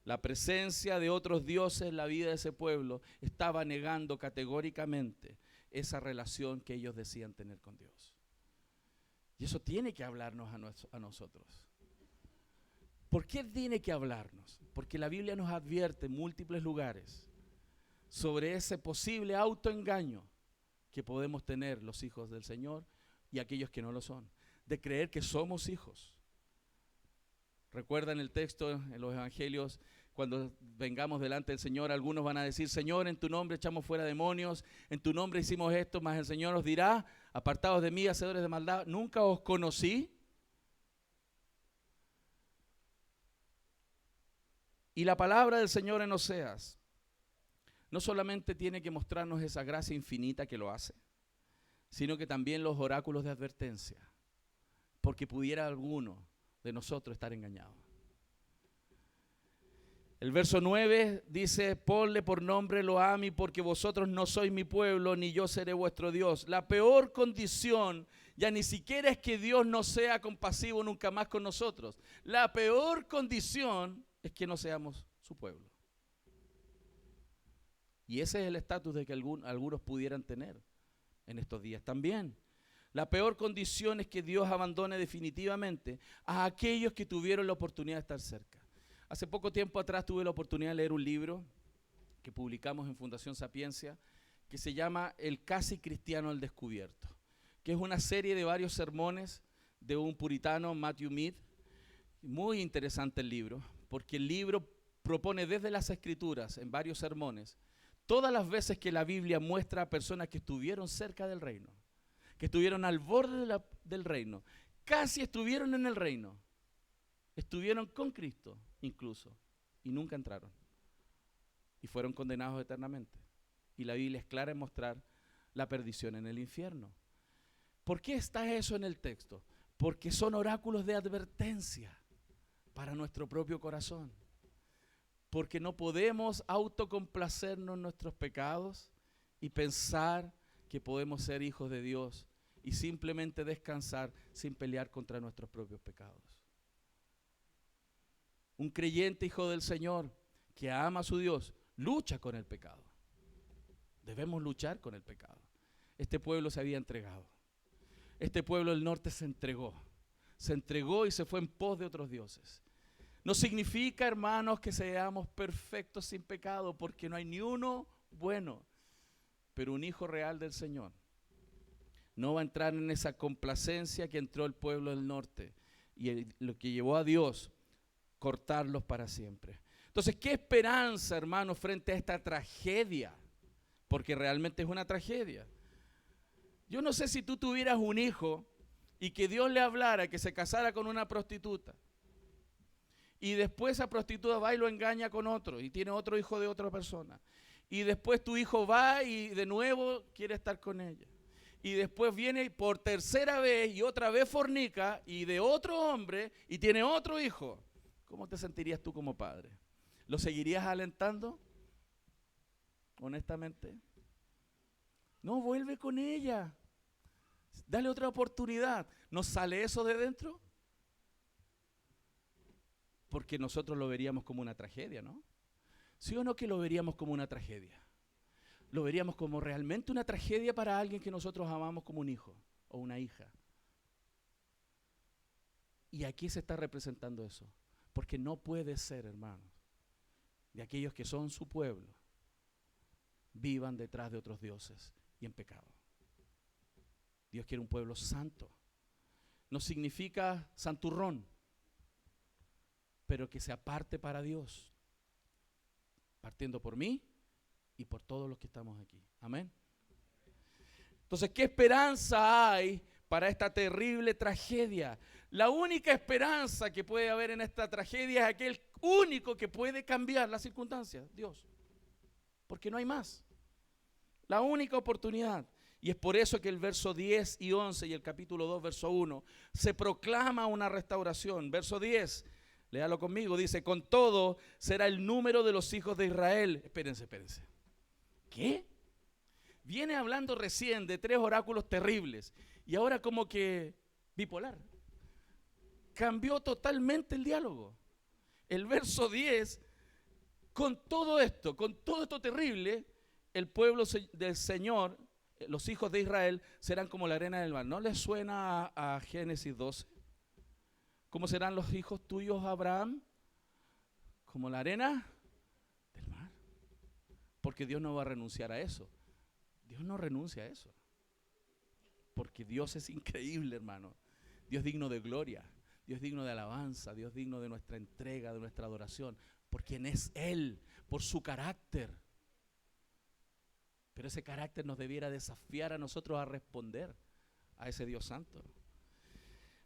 La presencia de otros dioses en la vida de ese pueblo estaba negando categóricamente esa relación que ellos decían tener con Dios. Y eso tiene que hablarnos a nosotros. ¿Por qué tiene que hablarnos? Porque la Biblia nos advierte en múltiples lugares sobre ese posible autoengaño que podemos tener los hijos del Señor y aquellos que no lo son, de creer que somos hijos. Recuerdan el texto en los evangelios, cuando vengamos delante del Señor, algunos van a decir, Señor, en tu nombre echamos fuera demonios, en tu nombre hicimos esto, mas el Señor nos dirá, apartados de mí, hacedores de maldad, nunca os conocí. Y la palabra del Señor en Oseas no solamente tiene que mostrarnos esa gracia infinita que lo hace, sino que también los oráculos de advertencia, porque pudiera alguno de nosotros estar engañado. El verso 9 dice, ponle por nombre Lo-Ammi, porque vosotros no sois mi pueblo, ni yo seré vuestro Dios. La peor condición ya ni siquiera es que Dios no sea compasivo nunca más con nosotros. La peor condición es que no seamos su pueblo. Y ese es el estatus de que algunos pudieran tener en estos días también. La peor condición es que Dios abandone definitivamente a aquellos que tuvieron la oportunidad de estar cerca. Hace poco tiempo atrás tuve la oportunidad de leer un libro que publicamos en Fundación Sapiencia que se llama El casi cristiano al descubierto, que es una serie de varios sermones de un puritano, Matthew Mead. Muy interesante el libro, porque el libro propone desde las Escrituras, en varios sermones, todas las veces que la Biblia muestra a personas que estuvieron cerca del reino, que estuvieron al borde del reino, casi estuvieron en el reino, estuvieron con Cristo incluso, y nunca entraron, y fueron condenados eternamente. Y la Biblia es clara en mostrar la perdición en el infierno. ¿Por qué está eso en el texto? Porque son oráculos de advertencia para nuestro propio corazón. Porque no podemos autocomplacernos en nuestros pecados y pensar que podemos ser hijos de Dios y simplemente descansar sin pelear contra nuestros propios pecados. Un creyente hijo del Señor que ama a su Dios lucha con el pecado. Debemos luchar con el pecado. Este pueblo se había entregado. Este pueblo del norte se entregó y se fue en pos de otros dioses. No significa, hermanos, que seamos perfectos sin pecado, porque no hay ni uno bueno. Pero un hijo real del Señor no va a entrar en esa complacencia que entró el pueblo del norte y lo que llevó a Dios cortarlos para siempre. Entonces, ¿qué esperanza, hermanos, frente a esta tragedia? Porque realmente es una tragedia. Yo no sé si tú tuvieras un hijo y que Dios le hablara que se casara con una prostituta y después esa prostituta va y lo engaña con otro y tiene otro hijo de otra persona y después tu hijo va y de nuevo quiere estar con ella y después viene por tercera vez y otra vez fornica y de otro hombre y tiene otro hijo. ¿Cómo te sentirías tú como padre? ¿Lo seguirías alentando? Honestamente. No, vuelve con ella. Dale otra oportunidad. ¿Nos sale eso de dentro? Porque nosotros lo veríamos como una tragedia, ¿no? ¿Sí o no que lo veríamos como una tragedia? Lo veríamos como realmente una tragedia para alguien que nosotros amamos como un hijo o una hija. Y aquí se está representando eso. Porque no puede ser, hermanos, de aquellos que son su pueblo, vivan detrás de otros dioses y en pecado. Dios quiere un pueblo santo. No significa santurrón, pero que se aparte para Dios, partiendo por mí y por todos los que estamos aquí. Amén. Entonces, ¿qué esperanza hay para esta terrible tragedia? La única esperanza que puede haber en esta tragedia es aquel único que puede cambiar las circunstancias, Dios. Porque no hay más. La única oportunidad. Y es por eso que el verso 10 y 11 y el capítulo 2, verso 1, se proclama una restauración. Verso 10, léalo conmigo, dice, con todo será el número de los hijos de Israel. Espérense. ¿Qué? Viene hablando recién de 3 oráculos terribles y ahora como que bipolar. Cambió totalmente el diálogo. El verso 10, con todo esto terrible, el pueblo del Señor, los hijos de Israel, serán como la arena del mar. ¿No les suena a Génesis 12? ¿Cómo serán los hijos tuyos, Abraham? Como la arena del mar. Porque Dios no va a renunciar a eso. Dios no renuncia a eso. Porque Dios es increíble, hermano. Dios digno de gloria. Dios digno de alabanza, Dios digno de nuestra entrega, de nuestra adoración, por quien es Él, por su carácter. Pero ese carácter nos debiera desafiar a nosotros a responder a ese Dios santo.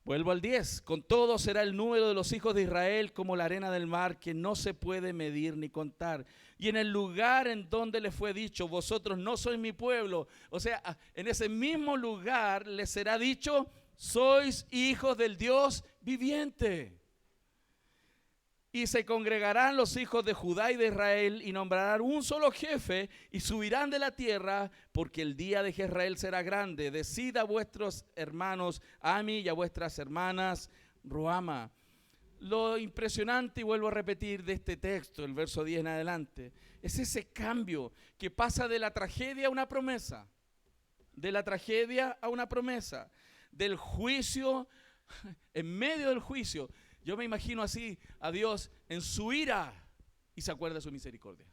Vuelvo al 10. Con todo será el número de los hijos de Israel como la arena del mar, que no se puede medir ni contar. Y en el lugar en donde les fue dicho, vosotros no sois mi pueblo, o sea, en ese mismo lugar les será dicho, sois hijos del Dios viviente. Y se congregarán los hijos de Judá y de Israel y nombrarán un solo jefe y subirán de la tierra, porque el día de Jezreel será grande. Decid a vuestros hermanos Ami y a vuestras hermanas Ruama. Lo impresionante, y vuelvo a repetir, de este texto, el verso 10 en adelante, es ese cambio que pasa de la tragedia a una promesa. De la tragedia a una promesa. Del juicio, en medio del juicio. Yo me imagino así a Dios en su ira y se acuerda de su misericordia.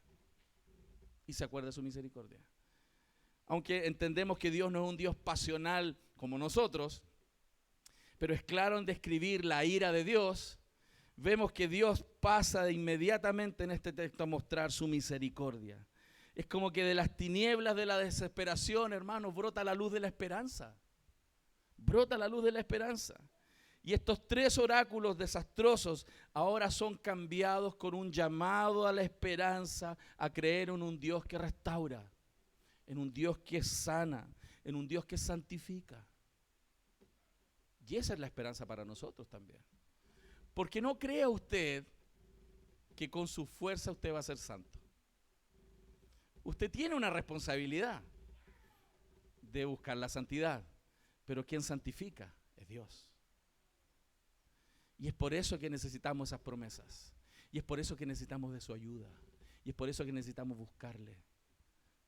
Y se acuerda de su misericordia. Aunque entendemos que Dios no es un Dios pasional como nosotros, pero es claro en describir la ira de Dios, vemos que Dios pasa inmediatamente en este texto a mostrar su misericordia. Es como que de las tinieblas de la desesperación, hermanos, brota la luz de la esperanza. Brota la luz de la esperanza. Y estos tres oráculos desastrosos ahora son cambiados con un llamado a la esperanza, a creer en un Dios que restaura, en un Dios que sana, en un Dios que santifica. Y esa es la esperanza para nosotros también. Porque no crea usted que con su fuerza usted va a ser santo. Usted tiene una responsabilidad de buscar la santidad, pero quien santifica es Dios. Y es por eso que necesitamos esas promesas. Y es por eso que necesitamos de su ayuda. Y es por eso que necesitamos buscarle.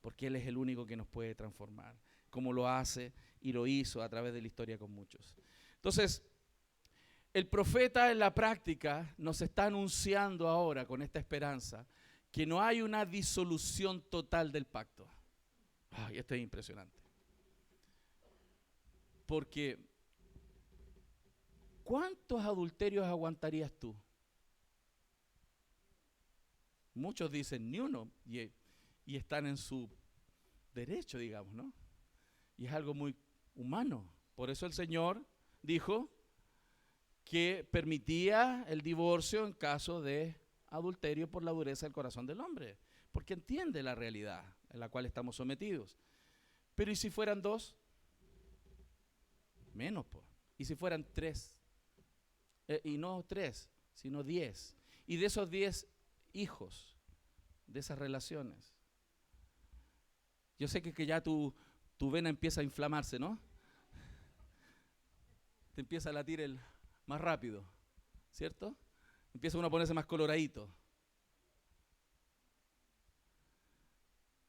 Porque Él es el único que nos puede transformar. Como lo hace y lo hizo a través de la historia con muchos. Entonces, el profeta en la práctica nos está anunciando ahora con esta esperanza que no hay una disolución total del pacto. Ay, esto es impresionante. Porque ¿cuántos adulterios aguantarías tú? Muchos dicen ni uno y están en su derecho, digamos, ¿no? Y es algo muy humano. Por eso el Señor dijo que permitía el divorcio en caso de adulterio por la dureza del corazón del hombre, porque entiende la realidad en la cual estamos sometidos. Pero ¿y si fueran dos? Menos, pues. ¿Y si fueran tres? Y no 3, sino 10. Y de esos 10 hijos, de esas relaciones. Yo sé que ya tu vena empieza a inflamarse, ¿no? Te empieza a latir más rápido, ¿cierto? Empieza uno a ponerse más coloradito.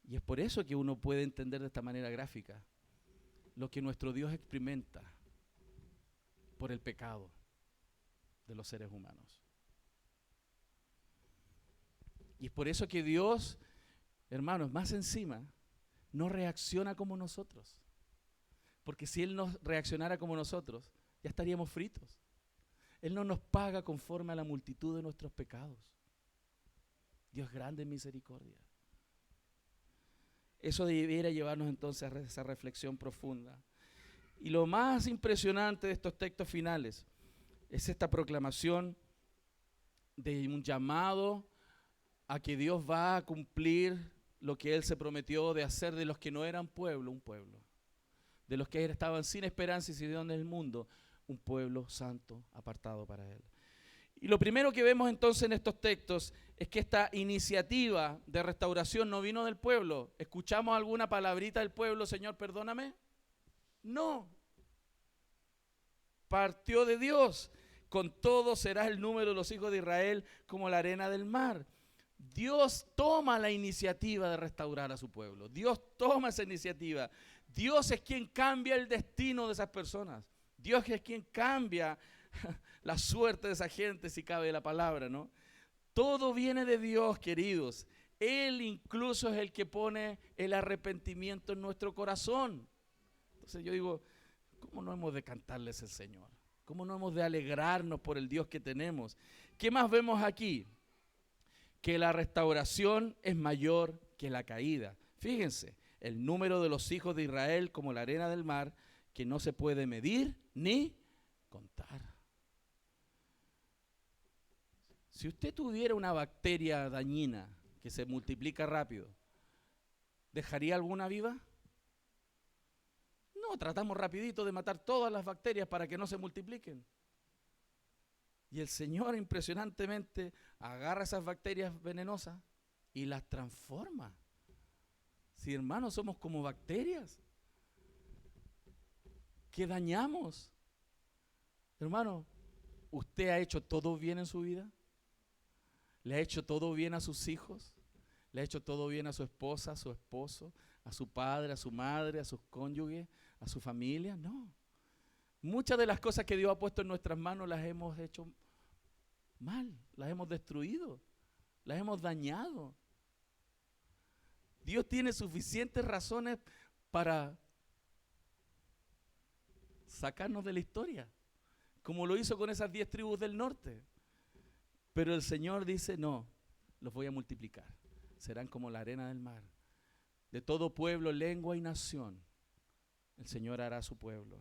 Y es por eso que uno puede entender de esta manera gráfica lo que nuestro Dios experimenta por el pecado de los seres humanos. Y es por eso que Dios, hermanos, más encima, no reacciona como nosotros. Porque si Él no reaccionara como nosotros, ya estaríamos fritos. Él no nos paga conforme a la multitud de nuestros pecados. Dios grande en misericordia. Eso debiera llevarnos entonces a esa reflexión profunda. Y lo más impresionante de estos textos finales es esta proclamación de un llamado a que Dios va a cumplir lo que Él se prometió de hacer de los que no eran pueblo, un pueblo. De los que estaban sin esperanza y sin Dios en el mundo, un pueblo santo apartado para Él. Y lo primero que vemos entonces en estos textos es que esta iniciativa de restauración no vino del pueblo. ¿Escuchamos alguna palabrita del pueblo, Señor, perdóname? No. Partió de Dios. Con todo será el número de los hijos de Israel como la arena del mar. Dios toma la iniciativa de restaurar a su pueblo. Dios toma esa iniciativa. Dios es quien cambia el destino de esas personas. Dios es quien cambia la suerte de esa gente, si cabe la palabra, ¿no? Todo viene de Dios, queridos. Él incluso es el que pone el arrepentimiento en nuestro corazón. Entonces yo digo, ¿cómo no hemos de cantarles el Señor? ¿Cómo no hemos de alegrarnos por el Dios que tenemos? ¿Qué más vemos aquí? Que la restauración es mayor que la caída. Fíjense, el número de los hijos de Israel como la arena del mar, que no se puede medir ni contar. Si usted tuviera una bacteria dañina que se multiplica rápido, ¿dejaría alguna viva? No, tratamos rapidito de matar todas las bacterias para que no se multipliquen. Y el Señor impresionantemente agarra esas bacterias venenosas y las transforma. Si hermanos somos como bacterias que dañamos. Hermano, ¿usted ha hecho todo bien en su vida? ¿Le ha hecho todo bien a sus hijos? ¿Le ha hecho todo bien a su esposa, a su esposo, a su padre, a su madre, a sus cónyuges, a su familia? No. Muchas de las cosas que Dios ha puesto en nuestras manos las hemos hecho mal, las hemos destruido, las hemos dañado. Dios tiene suficientes razones para sacarnos de la historia, como lo hizo con esas 10 tribus del norte. Pero el Señor dice, no, los voy a multiplicar. Serán como la arena del mar. De todo pueblo, lengua y nación, el Señor hará su pueblo.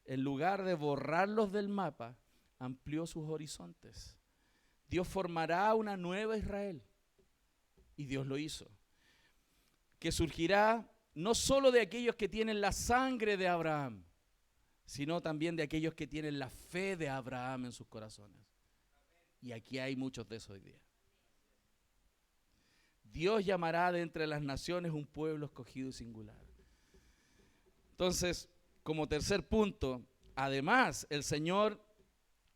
En lugar de borrarlos del mapa, amplió sus horizontes. Dios formará una nueva Israel. Y Dios lo hizo. Que surgirá no solo de aquellos que tienen la sangre de Abraham, sino también de aquellos que tienen la fe de Abraham en sus corazones. Y aquí hay muchos de esos hoy día. Dios llamará de entre las naciones un pueblo escogido y singular. Entonces, como tercer punto, además el Señor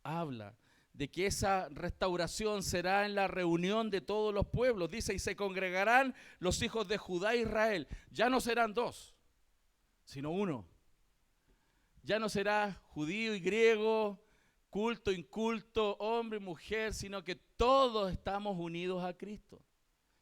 habla de que esa restauración será en la reunión de todos los pueblos. Dice, y se congregarán los hijos de Judá e Israel. Ya no serán dos, sino uno. Ya no será judío y griego, culto, inculto, hombre y mujer, sino que todos estamos unidos a Cristo.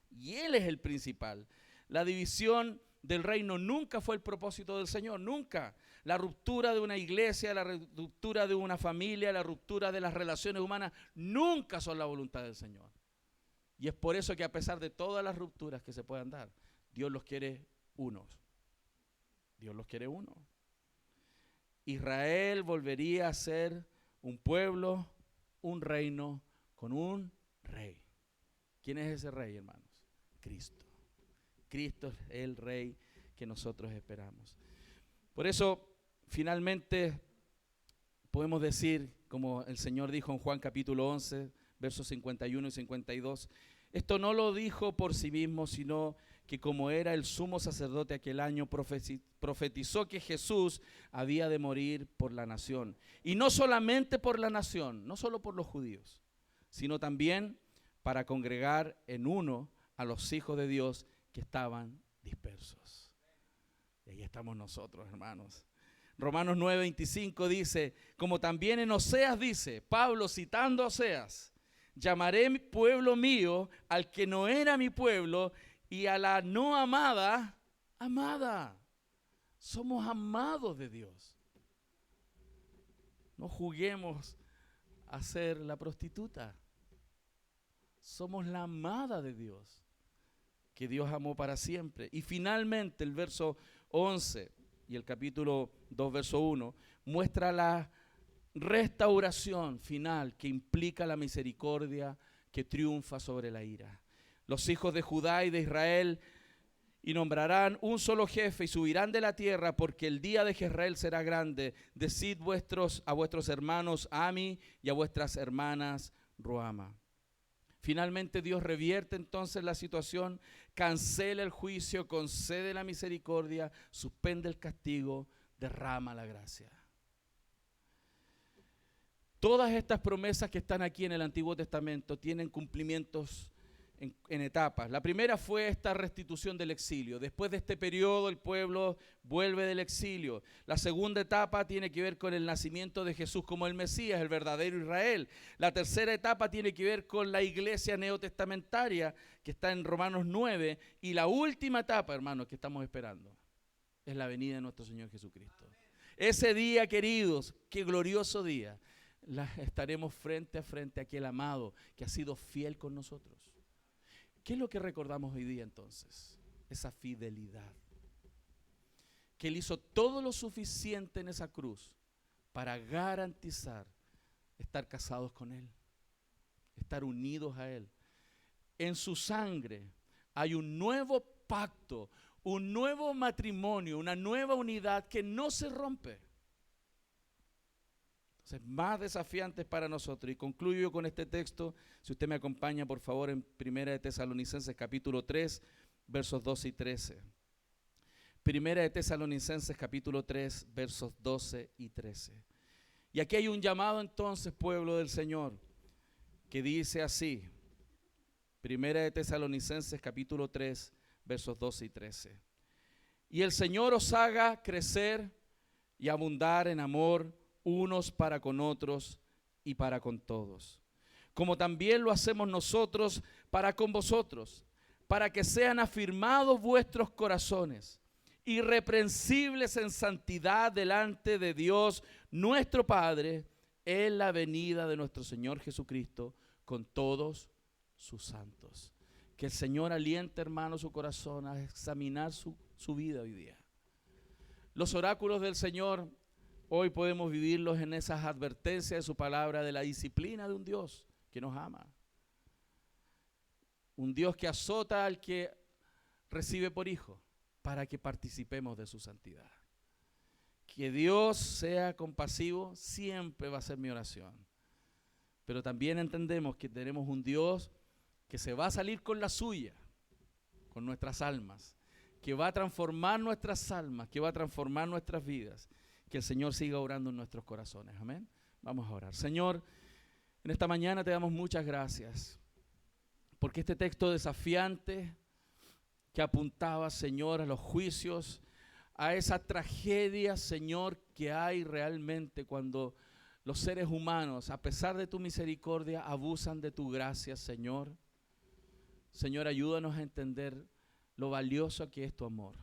Y Él es el principal. La división del reino nunca fue el propósito del Señor, nunca. La ruptura de una iglesia, la ruptura de una familia, la ruptura de las relaciones humanas, nunca son la voluntad del Señor. Y es por eso que a pesar de todas las rupturas que se puedan dar, Dios los quiere unos. Dios los quiere uno. Israel volvería a ser un pueblo, un reino, con un rey. ¿Quién es ese rey, hermanos? Cristo. Cristo es el rey que nosotros esperamos. Por eso, finalmente, podemos decir, como el Señor dijo en Juan capítulo 11, versos 51 y 52, esto no lo dijo por sí mismo, sino que como era el sumo sacerdote aquel año, profetizó que Jesús había de morir por la nación. Y no solamente por la nación, no solo por los judíos, sino también para congregar en uno a los hijos de Dios que estaban dispersos. Y ahí estamos nosotros, hermanos. Romanos 9:25 dice, como también en Oseas dice, Pablo citando a Oseas, llamaré mi pueblo mío al que no era mi pueblo y a la no amada, amada. Somos amados de Dios. No juguemos a ser la prostituta. Somos la amada de Dios, que Dios amó para siempre. Y finalmente el verso 11 y el capítulo 2, verso 1, muestra la restauración final que implica la misericordia que triunfa sobre la ira. Los hijos de Judá y de Israel y nombrarán un solo jefe y subirán de la tierra, porque el día de Jezreel será grande. Decid a vuestros hermanos Ami y a vuestras hermanas Ruama. Finalmente Dios revierte entonces la situación, cancela el juicio, concede la misericordia, suspende el castigo, derrama la gracia. Todas estas promesas que están aquí en el Antiguo Testamento tienen cumplimientos en etapas. La primera fue esta restitución del exilio. Después de este periodo el pueblo vuelve del exilio. La segunda etapa tiene que ver con el nacimiento de Jesús como el Mesías, el verdadero Israel. La tercera etapa tiene que ver con la iglesia neotestamentaria que está en Romanos 9. Y la última etapa, hermanos, que estamos esperando es la venida de nuestro Señor Jesucristo. Ese día, queridos, qué glorioso día, estaremos frente a frente a aquel amado que ha sido fiel con nosotros. ¿Qué es lo que recordamos hoy día entonces? Esa fidelidad. Que Él hizo todo lo suficiente en esa cruz para garantizar estar casados con Él, estar unidos a Él. En su sangre hay un nuevo pacto, un nuevo matrimonio, una nueva unidad que no se rompe. Entonces, más desafiantes para nosotros. Y concluyo con este texto, si usted me acompaña, por favor, en 1 de Tesalonicenses capítulo 3, versos 12 y 13. 1 de Tesalonicenses capítulo 3, versos 12 y 13. Y aquí hay un llamado entonces, pueblo del Señor, que dice así. 1 de Tesalonicenses capítulo 3, versos 12 y 13. Y el Señor os haga crecer y abundar en amor unos para con otros y para con todos, como también lo hacemos nosotros para con vosotros, para que sean afirmados vuestros corazones, irreprensibles en santidad delante de Dios nuestro Padre, en la venida de nuestro Señor Jesucristo con todos sus santos. Que el Señor aliente, hermano, su corazón a examinar su vida hoy día. Los oráculos del Señor hoy podemos vivirlos en esas advertencias de su palabra, de la disciplina de un Dios que nos ama. Un Dios que azota al que recibe por hijo para que participemos de su santidad. Que Dios sea compasivo siempre va a ser mi oración. Pero también entendemos que tenemos un Dios que se va a salir con la suya, con nuestras almas, que va a transformar nuestras almas, que va a transformar nuestras vidas. Que el Señor siga orando en nuestros corazones. Amén. Vamos a orar. Señor, en esta mañana te damos muchas gracias, porque este texto desafiante que apuntaba, Señor, a los juicios, a esa tragedia, Señor, que hay realmente cuando los seres humanos, a pesar de tu misericordia, abusan de tu gracia, Señor. Señor, ayúdanos a entender lo valioso que es tu amor,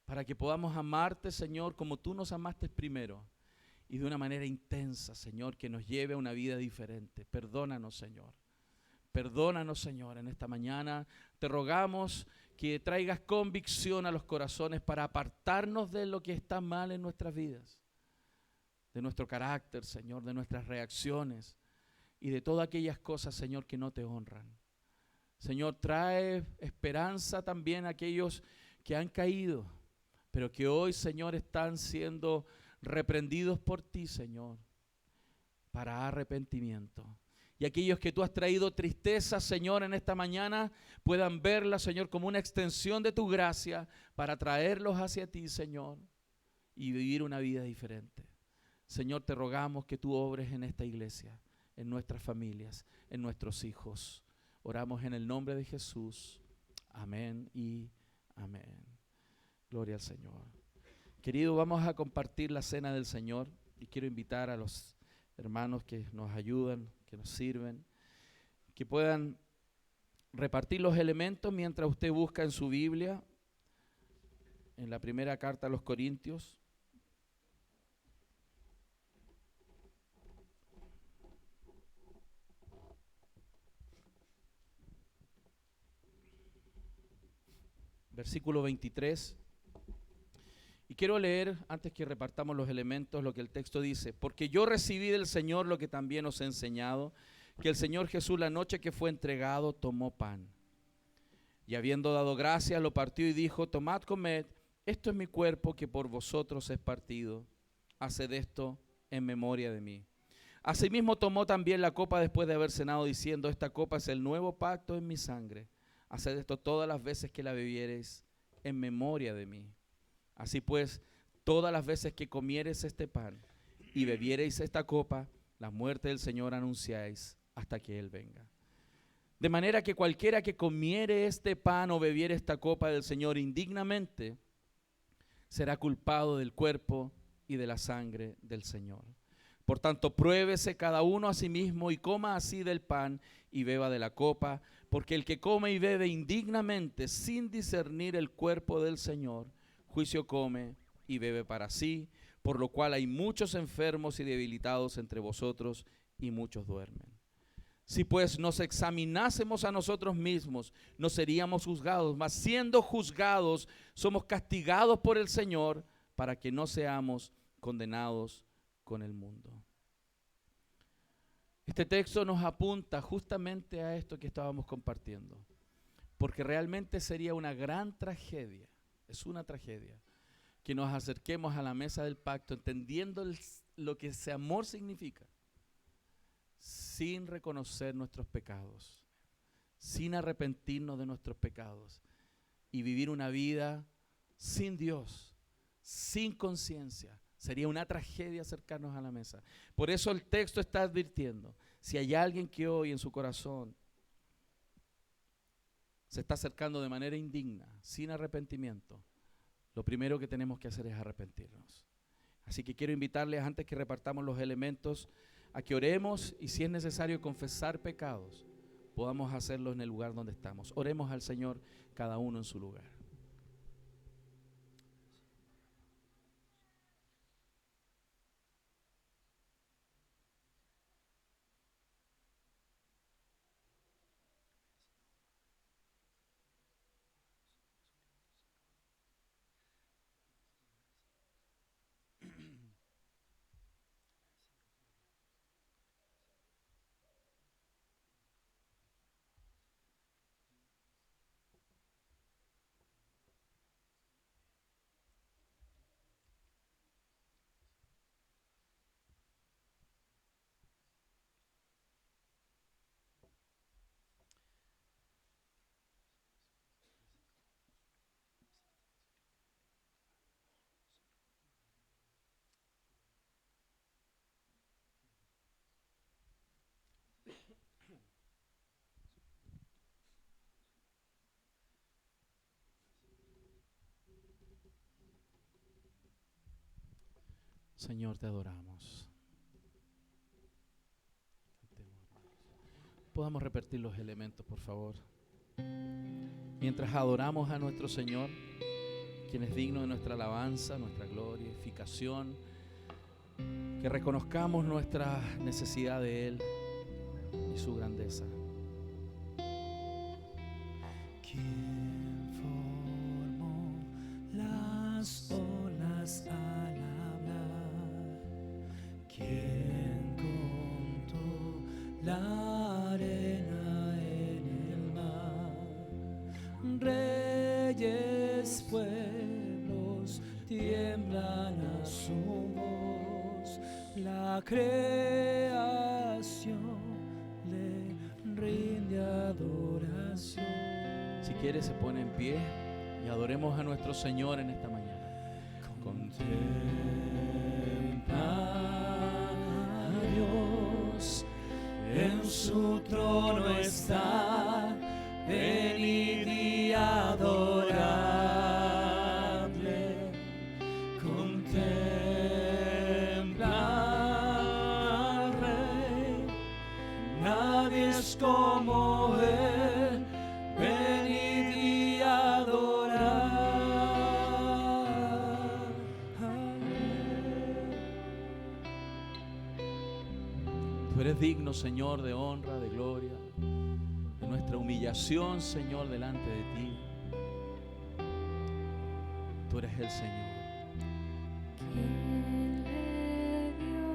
para que podamos amarte, Señor, como tú nos amaste primero y de una manera intensa, Señor, que nos lleve a una vida diferente. Perdónanos, Señor. Perdónanos, Señor, en esta mañana. Te rogamos que traigas convicción a los corazones para apartarnos de lo que está mal en nuestras vidas, de nuestro carácter, Señor, de nuestras reacciones y de todas aquellas cosas, Señor, que no te honran. Señor, trae esperanza también a aquellos que han caído, pero que hoy, Señor, están siendo reprendidos por ti, Señor, para arrepentimiento. Y aquellos que tú has traído tristeza, Señor, en esta mañana, puedan verla, Señor, como una extensión de tu gracia para traerlos hacia ti, Señor, y vivir una vida diferente. Señor, te rogamos que tú obres en esta iglesia, en nuestras familias, en nuestros hijos. Oramos en el nombre de Jesús. Amén y amén. Gloria al Señor. Querido, vamos a compartir la cena del Señor y quiero invitar a los hermanos que nos ayudan, que nos sirven, que puedan repartir los elementos mientras usted busca en su Biblia, en la primera carta a los Corintios. Versículo 23. Y quiero leer, antes que repartamos los elementos, lo que el texto dice. Porque yo recibí del Señor lo que también os he enseñado, que el Señor Jesús la noche que fue entregado tomó pan. Y habiendo dado gracias, lo partió y dijo, tomad, comed, esto es mi cuerpo que por vosotros es partido. Haced esto en memoria de mí. Asimismo tomó también la copa después de haber cenado, diciendo, esta copa es el nuevo pacto en mi sangre. Haced esto todas las veces que la bebiereis en memoria de mí. Así pues, todas las veces que comiereis este pan y bebiereis esta copa, la muerte del Señor anunciáis hasta que Él venga. De manera que cualquiera que comiere este pan o bebiere esta copa del Señor indignamente, será culpado del cuerpo y de la sangre del Señor. Por tanto, pruébese cada uno a sí mismo y coma así del pan y beba de la copa, porque el que come y bebe indignamente sin discernir el cuerpo del Señor, juicio come y bebe para sí, por lo cual hay muchos enfermos y debilitados entre vosotros y muchos duermen. Si pues nos examinásemos a nosotros mismos, no seríamos juzgados, mas siendo juzgados, somos castigados por el Señor para que no seamos condenados con el mundo. Este texto nos apunta justamente a esto que estábamos compartiendo, porque realmente sería una gran tragedia. Es una tragedia que nos acerquemos a la mesa del pacto entendiendo lo que ese amor significa, sin reconocer nuestros pecados, sin arrepentirnos de nuestros pecados y vivir una vida sin Dios, sin conciencia. Sería una tragedia acercarnos a la mesa. Por eso el texto está advirtiendo, si hay alguien que hoy en su corazón se está acercando de manera indigna, sin arrepentimiento, lo primero que tenemos que hacer es arrepentirnos. Así que quiero invitarles, antes que repartamos los elementos, a que oremos y si es necesario confesar pecados, podamos hacerlo en el lugar donde estamos. Oremos al Señor, cada uno en su lugar. Señor, te adoramos. Podamos repetir los elementos, por favor. Mientras adoramos a nuestro Señor, quien es digno de nuestra alabanza, nuestra glorificación, que reconozcamos nuestra necesidad de Él y su grandeza. ¿Quién formó las olas al hablar? ¿Quién contó la arena en el mar? Reyes, pueblos tiemblan a su voz, la creación le rinde adoración. Si quiere, se pone en pie y adoremos a nuestro Señor en esta mañana. Contempla a Dios, en su trono está, venid y adoradle. Contempla al Rey, nadie es como Él, venid y adorad. Tú eres digno, Señor, de honra, de gloria, de nuestra humillación, Señor, delante de ti. Tú eres el Señor. ¿Quién le dio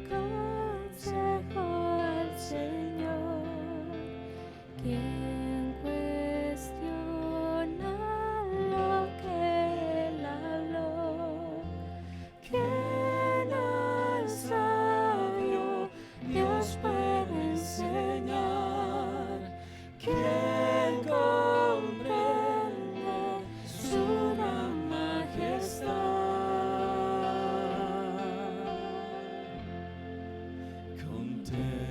consejo al Señor? ¿Quién cuestiona lo que Él habló? ¿Quién al sabio Dios puede enseñar? ¿Quién comprende su gran majestad? Contempla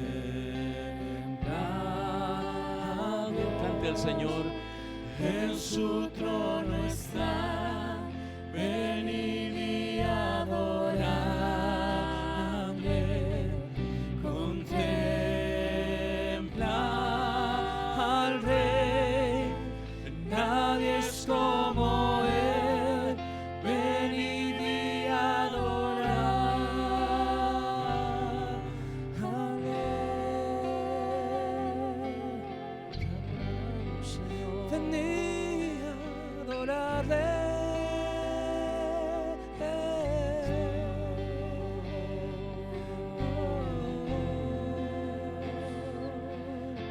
a Dios, Cante al Señor. en su trono está, venid y adoradle. Contempla al Rey, nadie es como Él, venid y adorad. Venid a adorarle.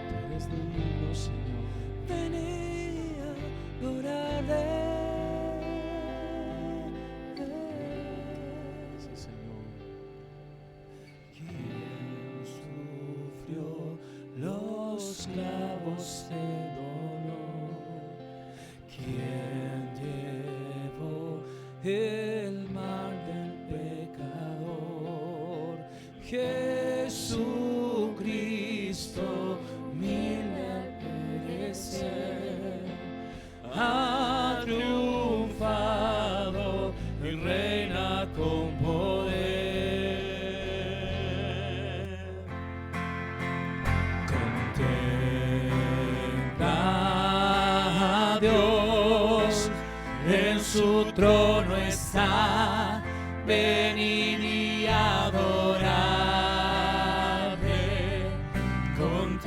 Tú eres digno, Señor. Venid a adorarle. Sí, Señor. el mal del pecador. Jesucristo, humilde al perecer, ha triunfado y reina con poder. Contempla a Dios, en su trono está, venid y adorarle. Contempla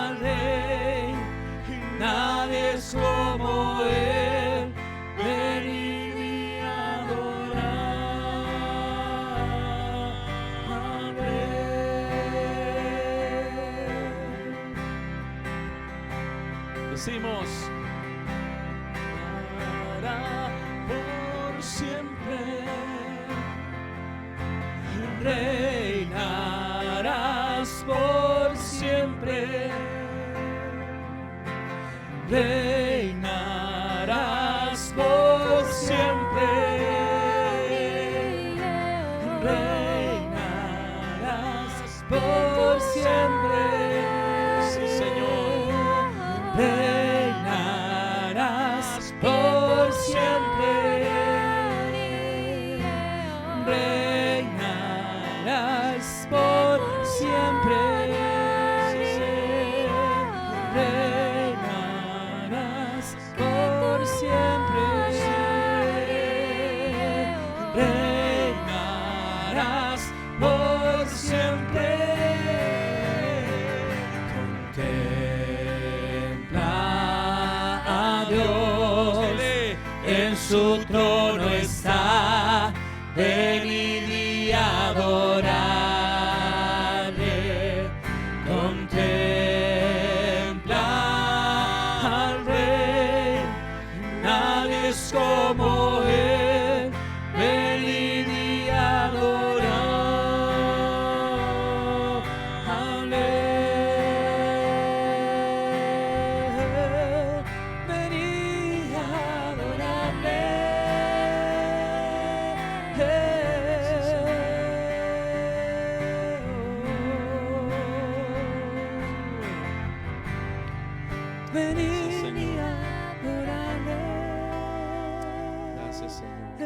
al Rey, nadie es como Él, venid y adorar al Rey. Decimos: para por siempre reinarás por siempre, reinarás por siempre, reinarás por siempre, sí, Señor, reinarás por siempre, reinarás por siempre, reinarás por siempre, reinarás por siempre. Contempla a Dios, en su trono está, venid y adorarle. Contempla al Rey, nadie es como Él, venid y adorarle. Venid a adorarle. Venid y adorarle. Gracias, Señor.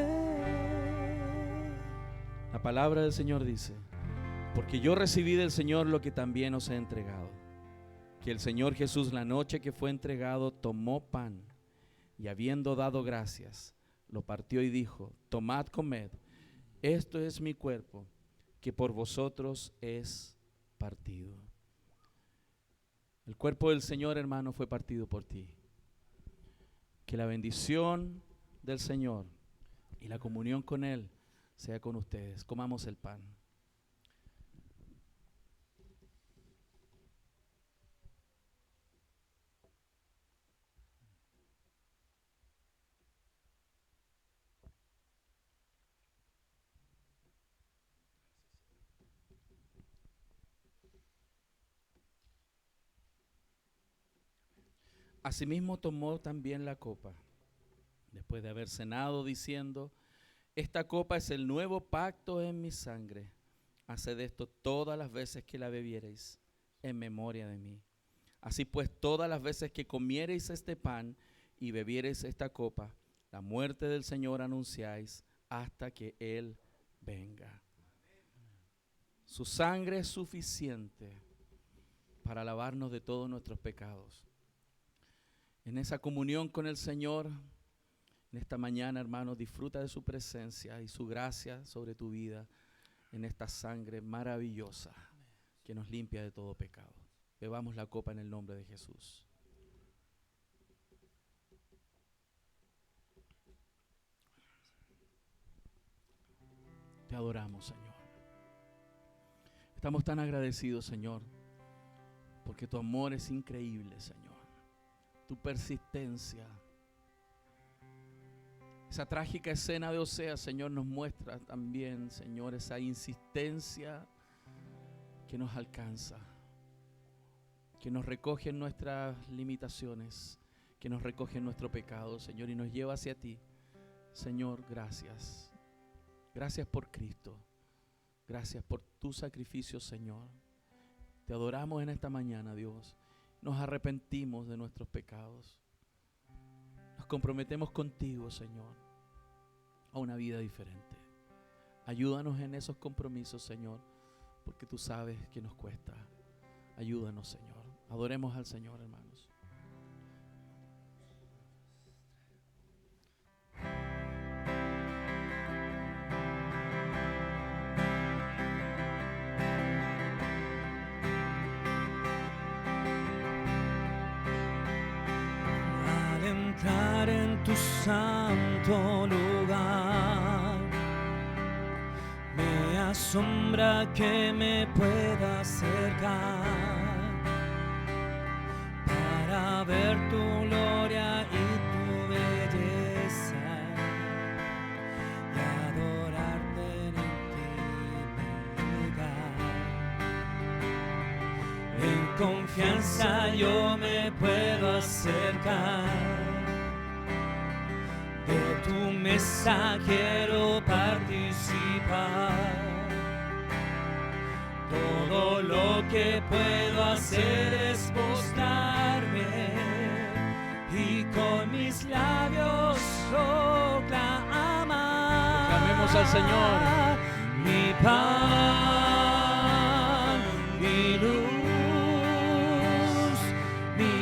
La palabra del Señor dice: porque yo recibí del Señor lo que también os he entregado, que el Señor Jesús, la noche que fue entregado, tomó pan, y habiendo dado gracias, lo partió y dijo: tomad, comed, esto es mi cuerpo, que por vosotros es partido. El cuerpo del Señor, hermano, fue partido por ti. Que la bendición del Señor y la comunión con Él sea con ustedes. Comamos el pan. Asimismo tomó también la copa, después de haber cenado, diciendo: esta copa es el nuevo pacto en mi sangre. Haced esto todas las veces que la bebiereis, en memoria de mí. Así pues, todas las veces que comiereis este pan y bebiereis esta copa, la muerte del Señor anunciáis hasta que Él venga. Su sangre es suficiente para lavarnos de todos nuestros pecados. En esa comunión con el Señor, en esta mañana, hermano, disfruta de su presencia y su gracia sobre tu vida, en esta sangre maravillosa que nos limpia de todo pecado. Bebamos la copa en el nombre de Jesús. Te adoramos, Señor. Estamos tan agradecidos, Señor, porque tu amor es increíble, Señor. Tu persistencia. Esa trágica escena de Oseas, Señor, nos muestra también, Señor, esa insistencia que nos alcanza, que nos recoge en nuestras limitaciones, que nos recoge en nuestro pecado, Señor, y nos lleva hacia ti. Señor, gracias. Gracias por Cristo. Gracias por tu sacrificio, Señor. Te adoramos en esta mañana, Dios. Nos arrepentimos de nuestros pecados. Nos comprometemos contigo, Señor, a una vida diferente. Ayúdanos en esos compromisos, Señor, porque tú sabes que nos cuesta. Ayúdanos, Señor. Adoremos al Señor, hermanos. Al entrar en tu santo lugar, me asombra que me pueda acercar para ver tu gloria y tu belleza y adorarte en intimidad. En confianza yo me puedo acercar, de tu mesa quiero participar. Todo lo que puedo hacer es postrarme y con mis labios proclamar. Proclamemos al Señor. Mi pan, mi luz, mi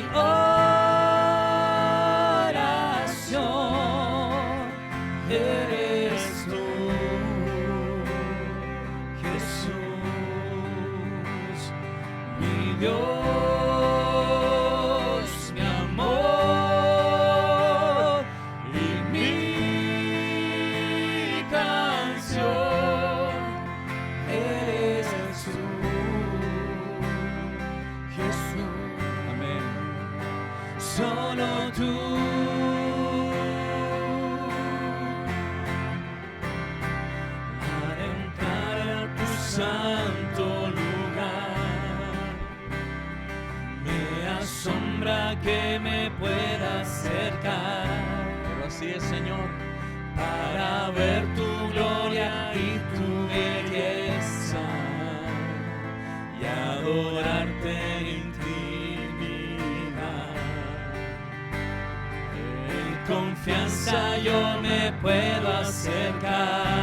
oración, eres tú, Jesús, mi Dios, mi amor y mi canción, eres tú, Jesús. Amén. Solo tú. Al entrar a tu santo lugar, me asombra que me pueda acercar Pero así es, Señor. para ver tu gloria y tu belleza y adorarte en intimidad. En confianza yo me puedo acercar,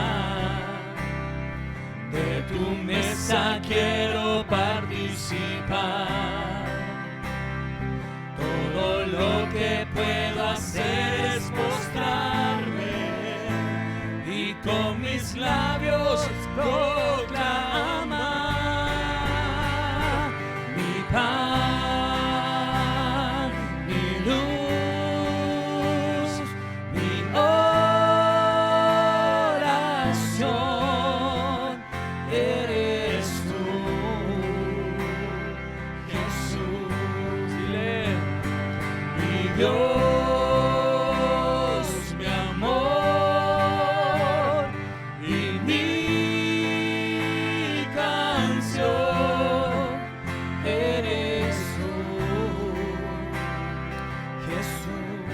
de tu mesa quiero participar. Todo lo que puedo hacer es postrarme y con mis labios proclamar. Mi pan, mi luz, mi oración, eres tú, Jesús. Dile. Mi Dios, mi amor y mi canción, eres tú, Jesús,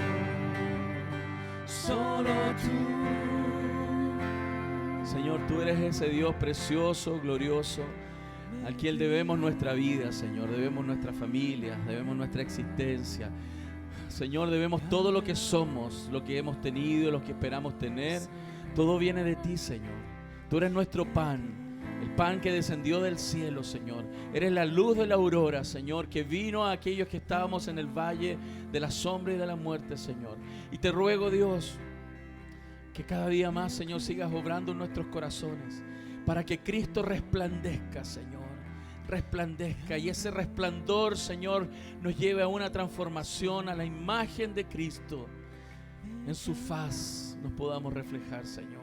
solo tú. Señor, tú eres ese Dios precioso, glorioso, al quien debemos nuestra vida, Señor. Debemos nuestra familia, debemos nuestra existencia. Señor, debemos todo lo que somos, lo que hemos tenido, lo que esperamos tener. Todo viene de ti, Señor. Tú eres nuestro pan, el pan que descendió del cielo, Señor. Eres la luz de la aurora, Señor, que vino a aquellos que estábamos en el valle de la sombra y de la muerte, Señor. Y te ruego, Dios, que cada día más, Señor, sigas obrando en nuestros corazones para que Cristo resplandezca, Señor. Resplandezca, y ese resplandor, Señor, nos lleve a una transformación, a la imagen de Cristo. En su faz nos podamos reflejar, Señor.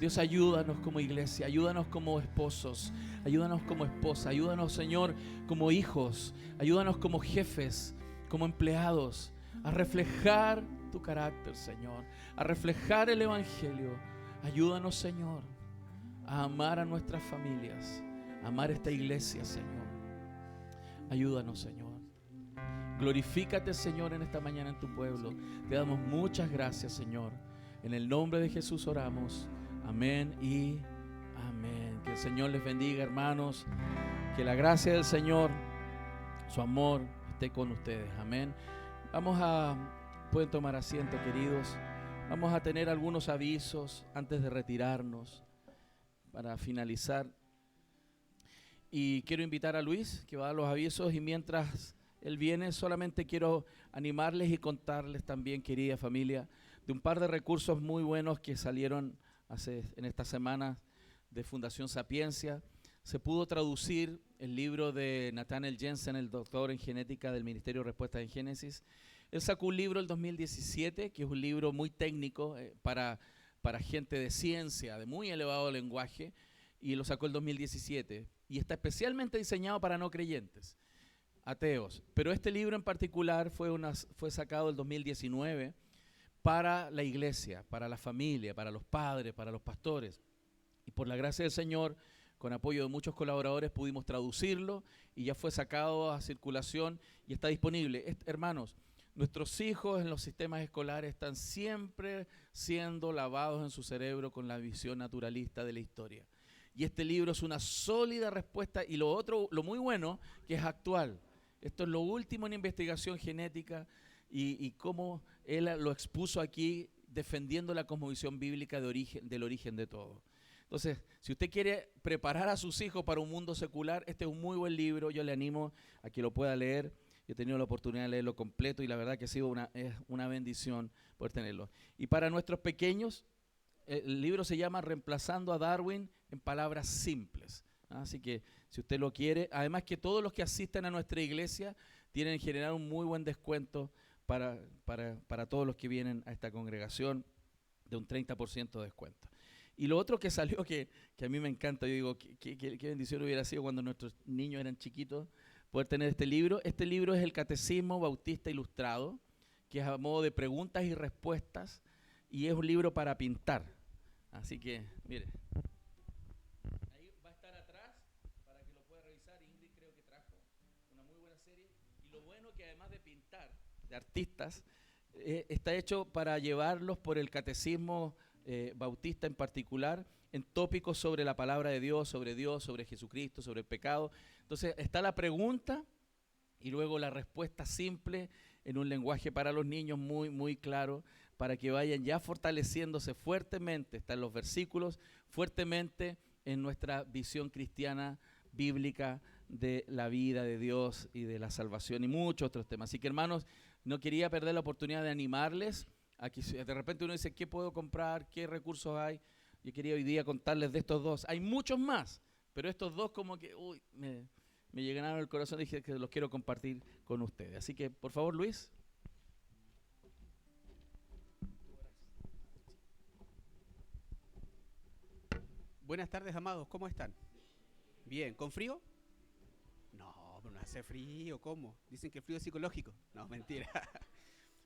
Dios, ayúdanos como iglesia, ayúdanos como esposos, ayúdanos como esposa, ayúdanos, Señor, como hijos, ayúdanos como jefes, como empleados, a reflejar tu carácter, Señor, a reflejar el Evangelio. Ayúdanos, Señor, a amar a nuestras familias, a amar esta iglesia, Señor. Ayúdanos, Señor. Glorifícate, Señor, en esta mañana en tu pueblo. Te damos muchas gracias, Señor. En el nombre de Jesús oramos. Amén y amén. Que el Señor les bendiga, hermanos. Que la gracia del Señor, su amor, esté con ustedes. Amén. Pueden tomar asiento, queridos. Vamos a tener algunos avisos antes de retirarnos para finalizar. Y quiero invitar a Luis, que va a dar los avisos, y mientras él viene, solamente quiero animarles y contarles también, querida familia, de un par de recursos muy buenos que salieron en esta semana de Fundación Sapiencia. Se pudo traducir el libro de Nathaniel Jensen, el doctor en genética del Ministerio de Respuestas en Génesis. Él sacó un libro el 2017, que es un libro muy técnico para gente de ciencia, de muy elevado lenguaje, y lo sacó el 2017. Y está especialmente diseñado para no creyentes, ateos. Pero este libro en particular fue sacado el 2019 para la iglesia, para la familia, para los padres, para los pastores. Y por la gracia del Señor, con apoyo de muchos colaboradores, pudimos traducirlo y ya fue sacado a circulación y está disponible. Hermanos, nuestros hijos en los sistemas escolares están siempre siendo lavados en su cerebro con la visión naturalista de la historia. Y este libro es una sólida respuesta, y lo otro, lo muy bueno, que es actual. Esto es lo último en investigación genética y cómo él lo expuso aquí, defendiendo la cosmovisión bíblica del origen de todo. Entonces, si usted quiere preparar a sus hijos para un mundo secular, este es un muy buen libro. Yo le animo a que lo pueda leer. Yo he tenido la oportunidad de leerlo completo y la verdad que ha sido una bendición poder tenerlo. Y para nuestros pequeños, el libro se llama Reemplazando a Darwin en palabras simples. Así que si usted lo quiere, además que todos los que asisten a nuestra iglesia tienen en general un muy buen descuento para todos los que vienen a esta congregación, de un 30% de descuento. Y lo otro que salió que a mí me encanta, yo digo, qué bendición hubiera sido cuando nuestros niños eran chiquitos, poder tener este libro. Este libro es el Catecismo Bautista Ilustrado, que es a modo de preguntas y respuestas, y es un libro para pintar. Así que, mire, ahí va a estar atrás para que lo pueda revisar. Ingrid creo que trajo una muy buena serie. Y lo bueno que además de pintar, de artistas, está hecho para llevarlos por el catecismo bautista en particular, en tópicos sobre la palabra de Dios, sobre Jesucristo, sobre el pecado. Entonces está la pregunta y luego la respuesta simple en un lenguaje para los niños muy, muy claro, para que vayan ya fortaleciéndose fuertemente, están los versículos, fuertemente en nuestra visión cristiana bíblica de la vida de Dios y de la salvación y muchos otros temas. Así que, hermanos, no quería perder la oportunidad de animarles. Aquí de repente uno dice, ¿qué puedo comprar? ¿Qué recursos hay? Yo quería hoy día contarles de estos dos. Hay muchos más, pero estos dos como que me llenaron el corazón y dije que los quiero compartir con ustedes. Así que, por favor, Luis. Buenas tardes, amados, ¿cómo están? Bien, ¿con frío? No, no hace frío, ¿cómo? Dicen que el frío es psicológico. No, mentira.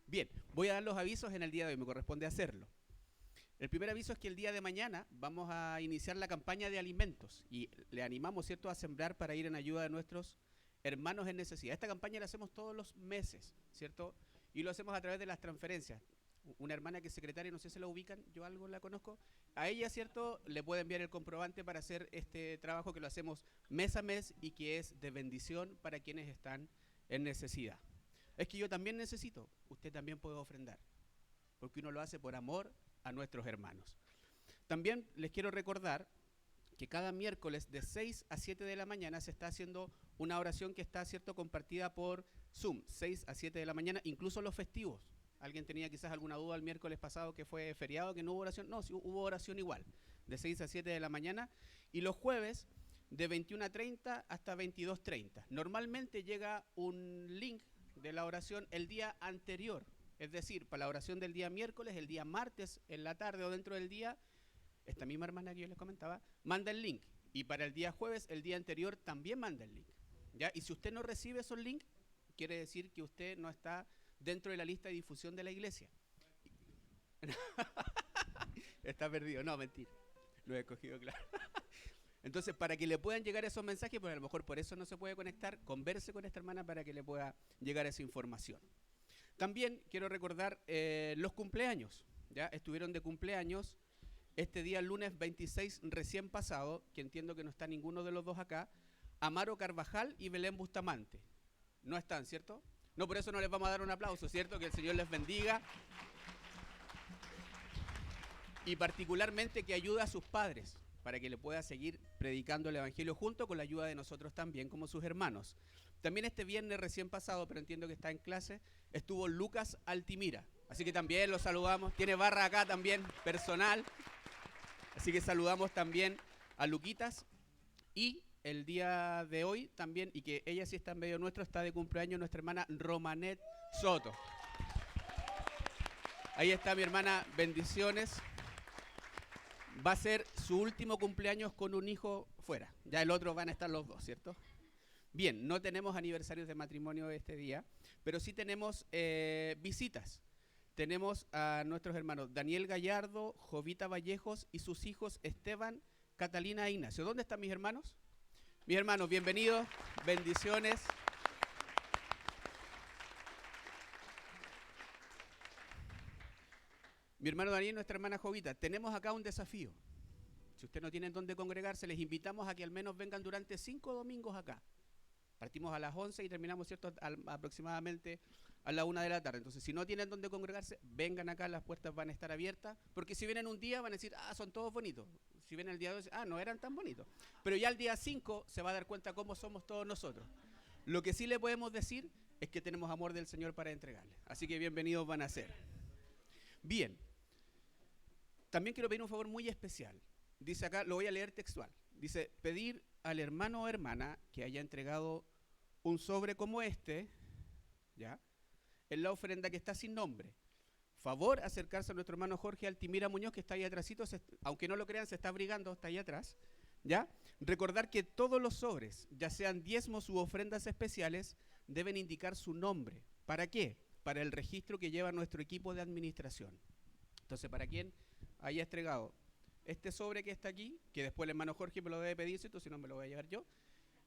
Bien, voy a dar los avisos en el día de hoy, me corresponde hacerlo. El primer aviso es que el día de mañana vamos a iniciar la campaña de alimentos y le animamos, ¿cierto?, a sembrar para ir en ayuda de nuestros hermanos en necesidad. Esta campaña la hacemos todos los meses, ¿cierto? Y lo hacemos a través de las transferencias. Una hermana que es secretaria, no sé si la ubican, yo algo la conozco. A ella, ¿cierto?, le puede enviar el comprobante para hacer este trabajo que lo hacemos mes a mes y que es de bendición para quienes están en necesidad. Es que yo también necesito, usted también puede ofrendar, porque uno lo hace por amor a nuestros hermanos. También les quiero recordar que cada miércoles de 6 a 7 de la mañana se está haciendo una oración que está, ¿cierto?, compartida por Zoom, 6 a 7 de la mañana, incluso los festivos. ¿Alguien tenía quizás alguna duda el miércoles pasado que fue feriado, que no hubo oración? No, sí hubo oración igual, de 6 a 7 de la mañana. Y los jueves, de 21:30 hasta 22:30. Normalmente llega un link de la oración el día anterior. Es decir, para la oración del día miércoles, el día martes, en la tarde o dentro del día, esta misma hermana que yo les comentaba, manda el link. Y para el día jueves, el día anterior, también manda el link. ¿Ya? Y si usted no recibe esos links, quiere decir que usted no está dentro de la lista de difusión de la iglesia. Está perdido, no, mentira. Lo he cogido claro. Entonces, para que le puedan llegar esos mensajes, pues a lo mejor por eso no se puede conectar, converse con esta hermana para que le pueda llegar esa información. También quiero recordar los cumpleaños. Ya estuvieron de cumpleaños este día, lunes 26 recién pasado, que entiendo que no está ninguno de los dos acá, Amaro Carvajal y Belén Bustamante. No están, ¿cierto? No, por eso no les vamos a dar un aplauso, ¿cierto? Que el Señor les bendiga. Y particularmente que ayude a sus padres para que le pueda seguir predicando el Evangelio junto con la ayuda de nosotros también como sus hermanos. También este viernes recién pasado, pero entiendo que está en clase, estuvo Lucas Altimira. Así que también lo saludamos. Tiene barra acá también personal. Así que saludamos también a Luquitas. Y el día de hoy también, y que ella sí está en medio nuestro, está de cumpleaños nuestra hermana Romanet Soto. Ahí está mi hermana, bendiciones. Va a ser su último cumpleaños con un hijo fuera. Ya el otro van a estar los dos, ¿cierto? Bien, no tenemos aniversarios de matrimonio este día, pero sí tenemos visitas. Tenemos a nuestros hermanos Daniel Gallardo, Jovita Vallejos y sus hijos Esteban, Catalina e Ignacio. ¿Dónde están mis hermanos? Mis hermanos, bienvenidos, bendiciones. Mi hermano Daniel y nuestra hermana Jovita, tenemos acá un desafío. Si ustedes no tienen dónde congregarse, les invitamos a que al menos vengan durante 5 domingos acá. Partimos a las 11 y terminamos, ¿cierto?, aproximadamente a la 1 de la tarde. Entonces, si no tienen dónde congregarse, vengan acá, las puertas van a estar abiertas. Porque si vienen un día, van a decir, son todos bonitos. Si vienen el día 2, no eran tan bonitos. Pero ya el día 5 se va a dar cuenta cómo somos todos nosotros. Lo que sí le podemos decir es que tenemos amor del Señor para entregarle. Así que bienvenidos van a ser. Bien. También quiero pedir un favor muy especial. Dice acá, lo voy a leer textual. Dice, pedir al hermano o hermana que haya entregado un sobre como este, ¿ya?, en la ofrenda que está sin nombre. Favor acercarse a nuestro hermano Jorge Altimira Muñoz, que está ahí atrásito, aunque no lo crean, se está abrigando, está ahí atrás, ¿ya? Recordar que todos los sobres, ya sean diezmos u ofrendas especiales, deben indicar su nombre. ¿Para qué? Para el registro que lleva nuestro equipo de administración. Entonces, para quien haya entregado este sobre que está aquí, que después el hermano Jorge me lo debe pedir, ¿cierto? Si no me lo voy a llevar yo.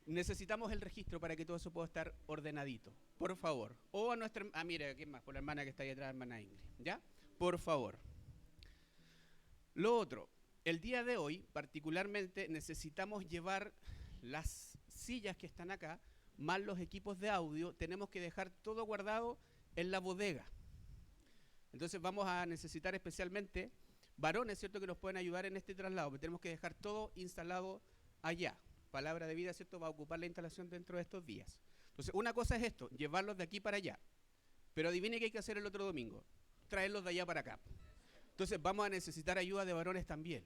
Necesitamos el registro para que todo eso pueda estar ordenadito, por favor. O a nuestra, mire, ¿quién más? Por la hermana que está ahí atrás, hermana Ingrid, ¿ya? Por favor. Lo otro, el día de hoy, particularmente, necesitamos llevar las sillas que están acá, más los equipos de audio, tenemos que dejar todo guardado en la bodega. Entonces vamos a necesitar especialmente varones, ¿cierto?, que nos pueden ayudar en este traslado, pero tenemos que dejar todo instalado allá. Palabra de Vida, ¿cierto?, va a ocupar la instalación dentro de estos días. Entonces, una cosa es esto, llevarlos de aquí para allá. Pero adivine qué hay que hacer el otro domingo, traerlos de allá para acá. Entonces, vamos a necesitar ayuda de varones también,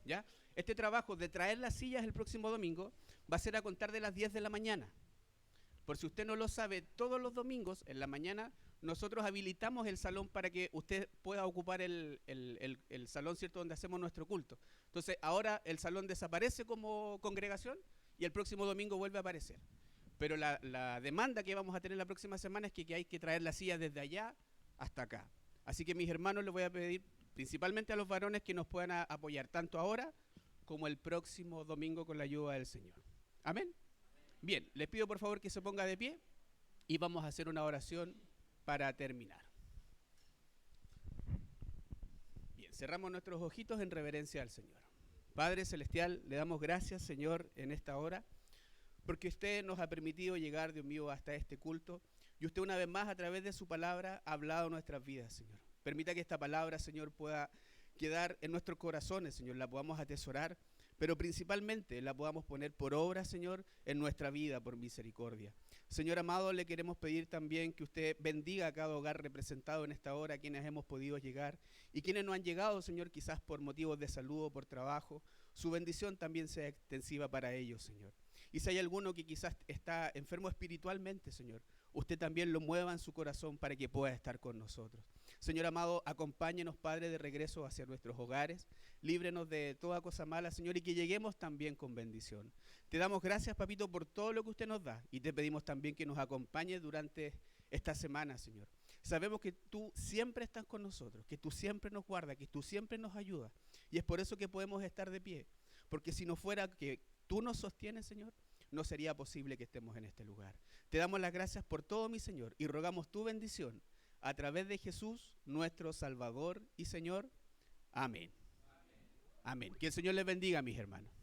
¿ya? Este trabajo de traer las sillas el próximo domingo va a ser a contar de las 10 de la mañana. Por si usted no lo sabe, todos los domingos, en la mañana, nosotros habilitamos el salón para que usted pueda ocupar el salón, ¿cierto?, donde hacemos nuestro culto. Entonces, ahora el salón desaparece como congregación y el próximo domingo vuelve a aparecer. Pero la demanda que vamos a tener la próxima semana es que hay que traer las sillas desde allá hasta acá. Así que mis hermanos, les voy a pedir principalmente a los varones que nos puedan apoyar tanto ahora como el próximo domingo con la ayuda del Señor. ¿Amén? Bien, les pido por favor que se ponga de pie y vamos a hacer una oración para terminar. Bien, cerramos nuestros ojitos en reverencia al Señor. Padre Celestial, le damos gracias, Señor, en esta hora, porque usted nos ha permitido llegar, Dios mío, hasta este culto, y usted una vez más, a través de su palabra, ha hablado nuestras vidas, Señor. Permita que esta palabra, Señor, pueda quedar en nuestros corazones, Señor, la podamos atesorar, pero principalmente la podamos poner por obra, Señor, en nuestra vida, por misericordia. Señor amado, le queremos pedir también que usted bendiga a cada hogar representado en esta hora, quienes hemos podido llegar y quienes no han llegado, Señor, quizás por motivos de salud o por trabajo. Su bendición también sea extensiva para ellos, Señor. Y si hay alguno que quizás está enfermo espiritualmente, Señor, usted también lo mueva en su corazón para que pueda estar con nosotros. Señor amado, acompáñenos, Padre, de regreso hacia nuestros hogares. Líbrenos de toda cosa mala, Señor, y que lleguemos también con bendición. Te damos gracias, Papito, por todo lo que usted nos da, y te pedimos también que nos acompañe durante esta semana, Señor. Sabemos que tú siempre estás con nosotros, que tú siempre nos guardas, que tú siempre nos ayudas, y es por eso que podemos estar de pie, porque si no fuera que tú nos sostienes, Señor, no sería posible que estemos en este lugar. Te damos las gracias por todo, mi Señor, y rogamos tu bendición a través de Jesús, nuestro Salvador y Señor. Amén. Amén. Que el Señor les bendiga, mis hermanos.